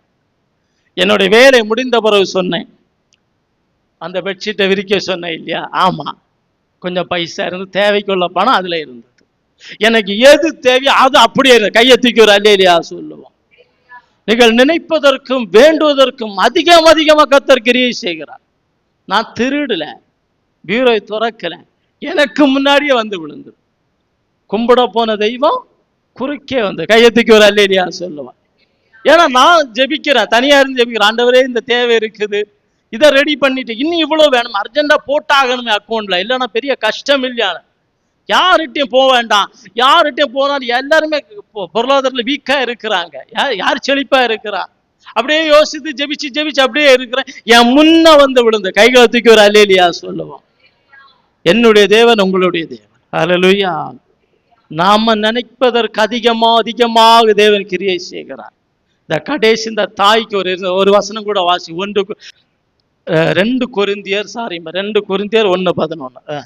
என்னுடைய வேலை முடிந்த பிறகு சொன்னேன், அந்த பெட்ஷீட்டை விரிக்க சொன்னேன் இல்லையா? ஆமா, கொஞ்சம் பைசா இருந்து தேவைக்குள்ள பணம் அதுல இருந்தது. எனக்கு எது தேவையோ அது அப்படியே கையை தூக்கி ஒரு அல்லேலியா சொல்லுவோம். நீங்கள் நினைப்பதற்கும் வேண்டுவதற்கும் அதிகமாக கர்த்தர் கிரியை செய்கிறார். நான் திருடல, பீரோவை துறக்கல, எனக்கு முன்னாடியே வந்து விழுந்து. கும்பிட போன தெய்வம் குறுக்கே வந்து கையை தூக்கி ஒரு அல்லேலியா சொல்லுவான். ஏன்னா நான் ஜெபிக்கிறேன், தனியா இருந்து ஜெபிக்கிறேன். ஆண்டவரே இந்த தேவை இருக்குது, இதை ரெடி பண்ணிட்டு இன்னும் இவ்வளவு வேணும், அர்ஜென்டா போட்டாகணுமே அக்கௌண்ட்ல, இல்லைன்னா பெரிய கஷ்டம் இல்லையா? யார்கிட்டையும் போக வேண்டாம். யார்கிட்டையும் போனாலும் எல்லாருமே பொருளாதாரத்துல வீக்கா இருக்கிறாங்க. யார் செழிப்பா இருக்கிறா? அப்படியே யோசித்து ஜெபிச்சு அப்படியே இருக்கிறேன். என் முன்ன வந்து விழுந்து கைகளை தூக்கி ஒரு அல்லேலியா சொல்லுவோம். என்னுடைய தேவன் உங்களுடைய தேவன். அல்லேலூயா. நாம நினைப்பதற்கு அதிகமாக தேவன் கிரியை செய்கிறார். இந்த கடைசி இந்த தாய்க்கு ஒரு வசனம் கூட வாசி. 2 கொரிந்தியர் 1:11.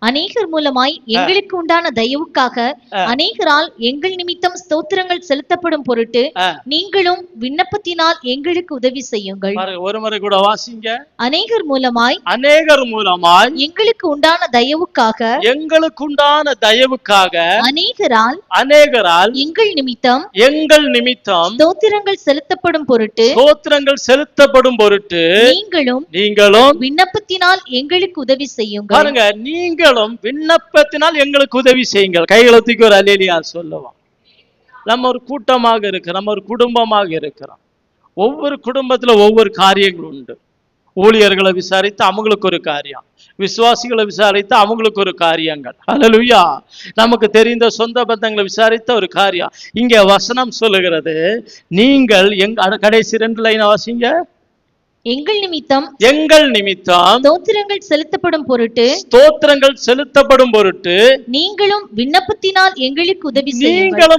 அநேகர் மூலமாய் எங்களுக்கு உண்டான தயவுக்காக அநேகரால் எங்கள் நிமித்தம் ஸ்தோத்திரங்கள் செலுத்தப்படும் பொருட்டு நீங்களும் விண்ணப்பத்தினால் எங்களுக்கு உதவி செய்யுங்கள். ஒரு முறை கூட வாசிங்க. அநேகர் மூலமாய் எங்களுக்கு உண்டான தயவுக்காக அநேகரால் எங்கள் நிமித்தம் ஸ்தோத்திரங்கள் செலுத்தப்படும் பொருட்டு நீங்களும் விண்ணப்பத்தினால் எங்களுக்கு உதவி செய்யுங்கள். பாருங்க, நீங்களும் விண்ணப்பத்தினால் எங்களுக்கு உதவி செய்யுங்கள். கைகளை தூக்கி ஒரு அல்லேலியா சொல்லுவோம். நம்ம ஒரு கூட்டமாக இருக்கிறோம், நம்ம ஒரு குடும்பமாக இருக்கிறோம். ஒவ்வொரு குடும்பத்துல ஒவ்வொரு காரியங்கள் உண்டு. ஊழியர்களை விசாரித்து அவங்களுக்கு ஒரு காரியம், விசுவாசிகளை விசாரித்து அவங்களுக்கு ஒரு காரியங்கள். அல்லேலூயா. நமக்கு தெரிந்த சொந்த பந்தங்களை விசாரித்த ஒரு காரியம். இங்க வசனம் சொல்லுகிறது, நீங்கள் கடைசி 2 லைன் வாசிங்க. எங்கள் நிமித்தம் ஸ்தோத்திரங்கள் செலுத்தப்படும் பொருட்டு நீங்களும் விண்ணப்பத்தினால் எங்களுக்கு உதவி செய்யுங்கள்.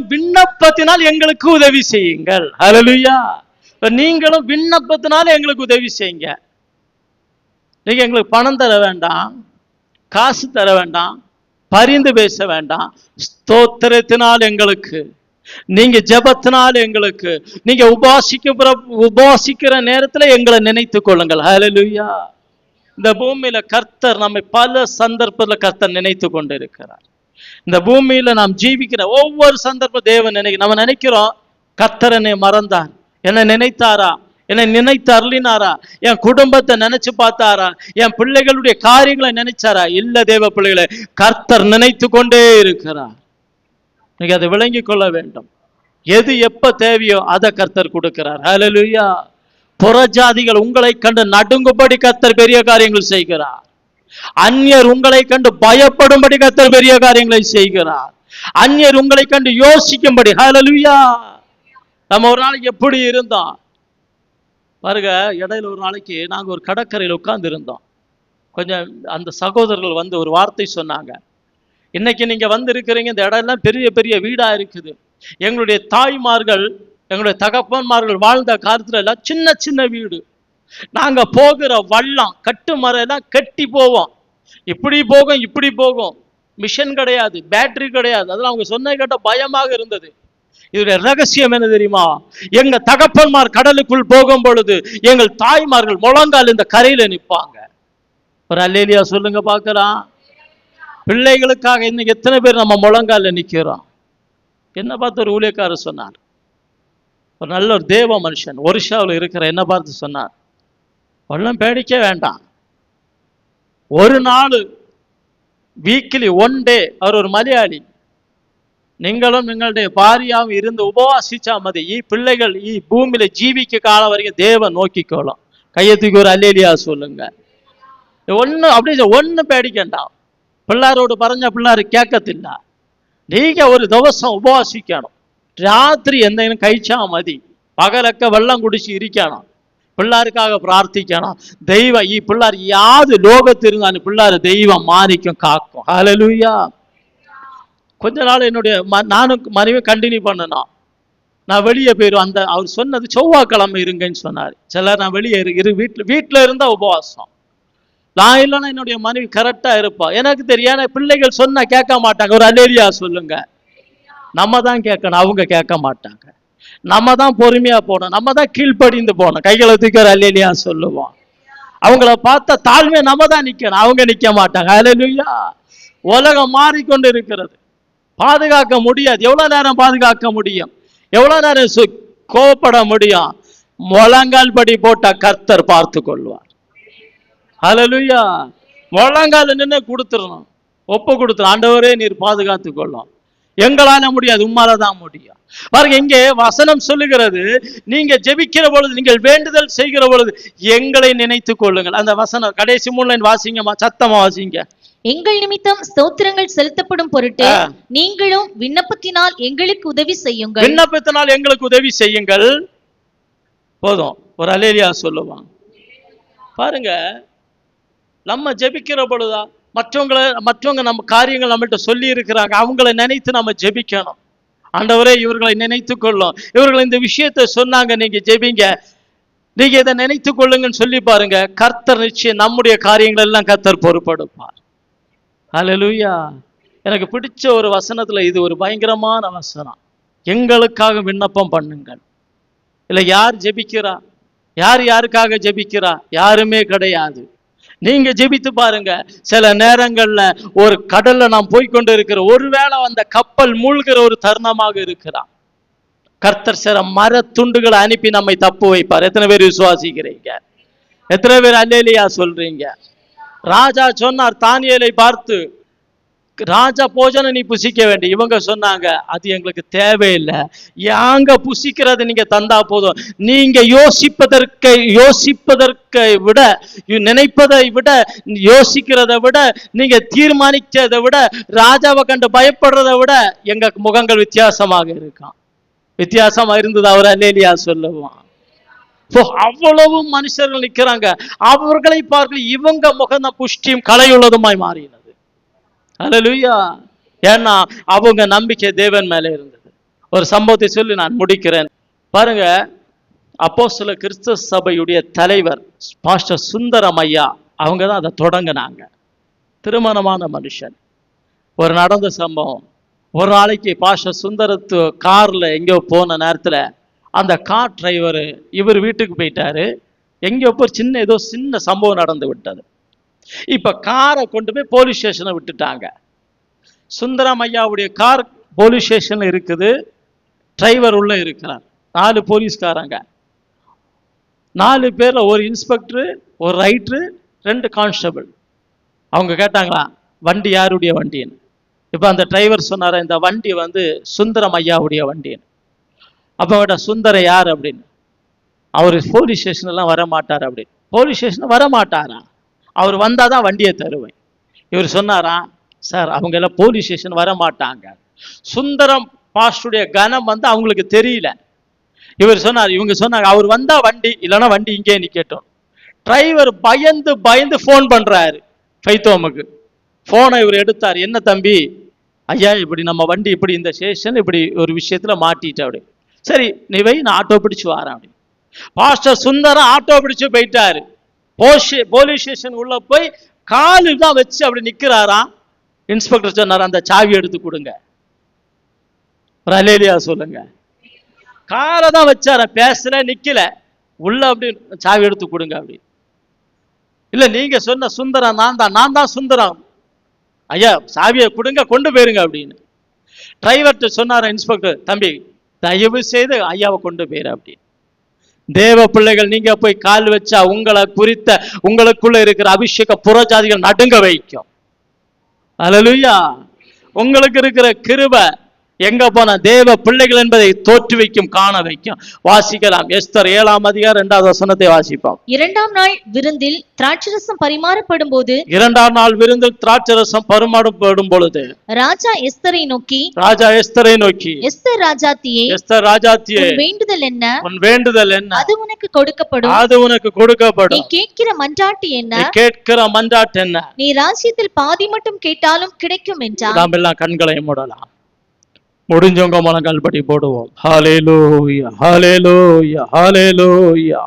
அல்லேலூயா. நீங்களும் விண்ணப்பத்தினால் எங்களுக்கு உதவி செய்யுங்க. நீங்க எங்களுக்கு பணம் தர வேண்டாம், காசு தர வேண்டாம், பரிந்து பேச வேண்டாம். ஸ்தோத்திரத்தினால் எங்களுக்கு, நீங்க ஜெபத்தினால் எங்களுக்கு, நீங்க உபாசிக்கிற நேரத்துல எங்களை நினைத்து கொள்ளுங்கள். ஹல்லேலூயா. இந்த பூமியில கர்த்தர் நம்மை பல சந்தர்ப்பத்துல கர்த்தர் நினைத்து கொண்டு இருக்கிறார். இந்த பூமியில நாம் ஜீவிக்கிற ஒவ்வொரு சந்தர்ப்ப தேவன் நம்ம நினைக்கிறோம், கர்த்தர் என்னை மறந்தார், என்னை நினைத்தாரா, என்னை நினைத்து அருளினாரா, என் குடும்பத்தை நினைச்சு பார்த்தாரா, என் பிள்ளைகளுடைய காரியங்களை நினைச்சாரா? இல்ல தேவ பிள்ளைகளை, கர்த்தர் நினைத்து கொண்டே இருக்கிறார். நீங்க அதை விளங்கி கொள்ள வேண்டும். எது எப்ப தேவையோ அதை கர்த்தர் கொடுக்கிறார். ஹல்லேலூயா. புறஜாதிகள் உங்களை கண்டு நடுங்கும்படி கர்த்தர் பெரிய காரியங்கள் செய்கிறார். அந்நியர் உங்களை கண்டு பயப்படும்படி கர்த்தர் பெரிய காரியங்களை செய்கிறார். அந்நியர் உங்களை கண்டு யோசிக்கும்படி. ஹல்லேலூயா. நம்ம ஒரு நாளைக்கு எப்படி இருந்தோம் பாருங்க. இடையில ஒரு நாளைக்கு நாங்க ஒரு கடற்கரையில் உட்கார்ந்து இருந்தோம். கொஞ்சம் அந்த சகோதரர்கள் வந்து ஒரு வார்த்தை சொன்னாங்க. இன்னைக்கு நீங்க வந்து இருக்கிறீங்க, இந்த இடம் எல்லாம் பெரிய பெரிய வீடா இருக்குது. எங்களுடைய தாய்மார்கள், எங்களுடைய தகப்பன்மார்கள் வாழ்ந்த காலத்துல எல்லாம் சின்ன சின்ன வீடு. நாங்க போகிற வள்ளம் கட்டு மரம் எல்லாம் கட்டி போவோம். இப்படி போகும். மிஷன் கிடையாது, பேட்டரி கிடையாது. அதெல்லாம் அவங்க சொன்ன கேட்ட பயமாக இருந்தது. இதோட ரகசியம் என்ன தெரியுமா? எங்க தகப்பன்மார் கடலுக்குள் போகும் பொழுது எங்கள் தாய்மார்கள் முழங்கால் இந்த கரையில நிற்பாங்க. ஒரு அல்லேலியா சொல்லுங்க பார்க்கலாம். பிள்ளைகளுக்காக இன்னைக்கு எத்தனை பேர் நம்ம முழங்கால நிற்கிறோம்? என்ன பார்த்து ஒரு ஊழியக்காரர் சொன்னார், ஒரு நல்ல ஒரு தேவ மனுஷன் ஒரிஷாவில் இருக்கிற என்ன பார்த்து சொன்னார், ஒன்றும் பேடிக்க வேண்டாம், ஒரு நாள் வீக்லி 1 டே, அவர் ஒரு மலையாளி, நீங்களும் எங்களுடைய பாரியாவும் இருந்து உபவாசிச்சா மதி பிள்ளைகள் பூமியில ஜீவிக்க காலம் வரைக்கும் தேவன் நோக்கிக்கோளும். கையை தூக்கி ஒரு அல்லேலியா சொல்லுங்க. ஒன்னு பேடிக்கண்டாம். பிள்ளாரோடு പറഞ്ഞ പിള്ളേർ കേൾക്കത്തില്ല. നീങ്ക ഒരു ദിവസം ഉപവാസിക്കണം. രാത്രി എന്തെങ്കിലും കഴിച്ചാൽ മതി. പകലൊക്കെ വെള്ളം കുടിച്ച് ഇരിക്കണം. പിള്ളേർക്കാக പ്രാർത്ഥിക്കണം. ദൈവം ഈ പിള്ളേർ യാത് ലോകത്തിരുന്നാലും പിള്ളേർ ദൈവம் மானிக்கும் காக்கும். ஹல்லேலூயா. கொஞ்ச நாள் என்னுடைய நானும் மனைவி கண்டினியூ பண்ணணும். நான் வெளியே போயிடும். அந்த அவர் சொன்னது செவ்வாய்க்கிழமை இருங்கன்னு சொன்னார். சிலர் நான் வெளியே வீட்டில் இருந்தா உபவாசம். நான் இல்லைன்னா என்னுடைய மனைவி கரெக்டா இருப்பா. எனக்கு தெரியாது, பிள்ளைகள் சொன்னா கேட்க மாட்டாங்க. ஒரு அல்லேலியா சொல்லுங்க. நம்ம தான் கேட்கணும், அவங்க கேட்க மாட்டாங்க. நம்ம தான் பொறுமையா போகணும், நம்ம தான் கீழ்ப்படிந்து போகணும். கைகளை தூக்கி ஒரு அல்லேலியா சொல்லுவோம். அவங்கள பார்த்த தாழ்மை நம்ம தான் நிக்கணும், அவங்க நிக்க மாட்டாங்க. அல்லேலூயா. உலகம் மாறிக்கொண்டு இருக்கிறது, பாதுகாக்க முடியாது. எவ்வளவு நேரம் பாதுகாக்க முடியும்? எவ்வளவு நேரம் கோபப்பட முடியும்? முழங்கால் படி போட்ட கர்த்தர் பார்த்து கொள்வார். ஹல்லேலூயா. முழங்கால் நின்று கொடுத்துடணும், ஒப்பு கொடுத்துரும். ஆண்டவரே நீர் பாதுகாத்து கொள்ளும். எங்களால முடியாது, உம்மாலதான் முடியும். பாருங்க, இங்கே வசனம் சொல்லுகிறது, நீங்க ஜெபிக்கிற பொழுது, நீங்கள் வேண்டுதல் செய்கிற பொழுது எங்களை நினைத்துக் கொள்ளுங்கள். அந்த வசனம் கடைசி 3 லைன் வாசிங்கம்மா, சத்தமா வாசிங்க. எங்கள் நிமித்தம் ஸ்தோத்திரங்கள் செலுத்தப்படும் பொருட்டு நீங்களும் விண்ணப்பத்தினால் எங்களுக்கு உதவி செய்யுங்கள். விண்ணப்பத்தினால் எங்களுக்கு உதவி செய்யுங்கள். போதும், ஒரு அல்லேலியா சொல்லுவாங்க. பாருங்க, நம்ம ஜெபிக்கிற பொழுதா மற்றவங்க நம்ம காரியங்கள் நம்மள்ட்ட சொல்லி இருக்கிறாங்க, அவங்களை நினைத்து நம்ம ஜெபிக்கணும். ஆண்டவரே இவர்களை நினைத்து கொள்ளும், இவர்கள் இந்த விஷயத்தை சொன்னாங்க, நீங்க ஜெபிங்க, நீங்க இதை நினைத்து கொள்ளுங்கன்னு சொல்லி பாருங்க. கர்த்தர் நிச்சயம் நம்முடைய காரியங்கள் எல்லாம் கர்த்தர் பொறுப்படுப்பார். ஹல்லேலூயா. எனக்கு பிடிச்ச ஒரு வசனத்துல இது ஒரு பயங்கரமான வசனம். எங்களுக்காக விண்ணப்பம் பண்ணுங்கள். இல்ல யார் ஜெபிக்கிறா? யாருக்காக ஜெபிக்கிறா? யாருமே கிடையாது. நீங்க ஜெபித்து பாருங்க. சில நேரங்கள்ல ஒரு கடல்ல நாம் போய்கொண்டு இருக்கிற, ஒருவேளை அந்த கப்பல் மூழ்கிற ஒரு தருணமாக இருக்கிறான். கர்த்தர் சில மர துண்டுகளை அனுப்பி நம்மை தப்பு வைப்பார். எத்தனை பேர் விசுவாசிக்கிறீங்க? எத்தனை பேர் அல்லேலியா சொல்றீங்க? ராஜா சொன்னார் தானியேலை பார்த்து, ராஜா போஜனை நீ புசிக்க வேண்டிய. இவங்க சொன்னாங்க, அது எங்களுக்கு தேவையில்லை, யாங்க புசிக்கிறத நீங்க தந்தா போதும். நீங்க யோசிப்பதற்கை விட, நினைப்பதை விட, யோசிக்கிறதை விட, நீங்க தீர்மானிக்கிறதை விட, ராஜாவை கண்டு பயப்படுறதை விட எங்க முகங்கள் வித்தியாசமாக இருக்கான். வித்தியாசமா இருந்தது. அவர் அல்லேலியா சொல்லுவான். அவ்வளவு மனுஷர்கள் நிற்கிறாங்க, அவர்களை பார்க்க இவங்க முகம் புஷ்டியும் கலையுள்ளதுமாய் மாறினது. ஹல்லேலூயா. ஏன்னா அவங்க நம்பிக்கை தேவன் மேல இருந்தது. ஒரு சம்பவத்தை சொல்லி நான் முடிக்கிறேன். பாருங்க, அப்போஸ்தல கிறிஸ்தவ சபையுடைய தலைவர் பாஸ்டர் சுந்தரம் ஐயா, அவங்க தான் அதை தொடங்கினாங்க. திருமணமான மனுஷன். ஒரு நடந்த சம்பவம், ஒரு நாளைக்கு பாஸ்டர் சுந்தரத்து கார்ல எங்கேயோ போன நேரத்துல அந்த கார் டிரைவர் இவர் வீட்டுக்கு போயிட்டாரு. எங்கேயோ போய் ஏதோ சின்ன சம்பவம் நடந்து விட்டது. இப்ப காரை கொண்டு போய் போலீஸ் ஸ்டேஷனை விட்டுட்டாங்க. சுந்தரம் ஐயாவுடைய கார் போலீஸ் ஸ்டேஷன்ல இருக்குது, டிரைவர் உள்ள இருக்கிறார். 4 போலீஸ்காரங்க, 4 பேர்ல ஒரு இன்ஸ்பெக்டர், ஒரு ரைட்டரு, 2 கான்ஸ்டபிள். அவங்க கேட்டாங்களா, வண்டி யாருடைய வண்டின்னு. இப்ப அந்த டிரைவர் சொன்னார, இந்த வண்டி சுந்தரம் ஐயாவுடைய வண்டின்னு. அப்ப சுந்தரம் யார் அப்படின்னு. அவர் போலீஸ் ஸ்டேஷன் எல்லாம் வர மாட்டார் அப்படின்னு. போலீஸ் ஸ்டேஷன் வர மாட்டாரா? அவர் வந்தாதான் வண்டியை தருவேன். இவர் சொன்னாரா, சார் அவங்க எல்லாம் போலீஸ் ஸ்டேஷன் வர மாட்டாங்க. சுந்தரம் பாஸ்டருடைய கனம் அவங்களுக்கு தெரியல. இவர் சொன்னார், இவங்க சொன்னாங்க அவர் வந்தா வண்டி, இல்லைன்னா வண்டி இங்கே நிக்கட்டும். டிரைவர் பயந்து போன் பண்றாரு பைத்தோமுக்கு. போனை இவர் எடுத்தார். என்ன தம்பி, ஐயா இப்படி நம்ம வண்டி இப்படி இந்த ஸ்டேஷன் இப்படி ஒரு விஷயத்துல மாட்டிட்டு அப்படி. சரி நீ வை, நான் ஆட்டோ பிடிச்சு வாரேன் அப்படி. பாஸ்டர் சுந்தரம் ஆட்டோ பிடிச்சு போயிட்டாரு. போலீஸ் ஸ்டேஷன் உள்ள போய் காலு தான் வச்சு அப்படி நிக்கிறாராம். இன்ஸ்பெக்டர் சொன்னார், அந்த சாவி எடுத்து கொடுங்க. ஒரு அல்லேலியா சொல்லுங்க. காலை தான் வச்சார, பேசல, நிக்கல, உள்ள அப்படி சாவி எடுத்து கொடுங்க அப்படி. இல்ல நீங்க சொன்ன சுந்தரம் நான் தான் சுந்தரம், ஐயா சாவியை கொடுங்க, கொண்டு போயிருங்க அப்படின்னு. டிரைவர்கிட்ட சொன்னார இன்ஸ்பெக்டர், தம்பி தயவு செய்து ஐயாவை கொண்டு போயிரு அப்படின்னு. தேவ பிள்ளைகள், நீங்க போய் கால் வச்சா உங்களை குறித்த உங்களுக்குள்ள இருக்கிற அபிஷேக புறஜாதிகள் நடுங்க வைக்கும். அல்லேலூயா. உங்களுக்கு இருக்கிற கிருபை எங்க போன தேவ பிள்ளைகள் என்பதை தோற்றுவிக்கும், காண வைக்கும். வாசிக்கலாம். எஸ்தர் 7ஆம் அதிகாரம் 2வது வசனத்தை வாசிப்போம். 2ஆம் நாள் விருந்தில் திராட்சரசம் பரிமாறப்படும் போது 2ஆம் நாள் விருந்தில் திராட்சரசம் பரிமாறப்படும் பொழுது ராஜா எஸ்தரை நோக்கி எஸ்தர் ராஜாத்தியே, உன் வேண்டுதல் என்ன? உன் வேண்டுதல் என்ன? அது உனக்கு கொடுக்கப்படும். அது உனக்கு கொடுக்கப்படும். நீ கேட்கிற மன்றாட்டு என்ன? நீ கேட்கிற மன்றாட்டு என்ன? நீ ராஜ்யத்தில் பாதி மட்டும் கேட்டாலும் கிடைக்கும் என்றார். நாம் எல்லாம் கண்களை மூடலாம். முடிஞ்சவங்க முழங்கால் படி போடுவோம். ஹல்லேலூயா, ஹல்லேலூயா, ஹல்லேலூயா.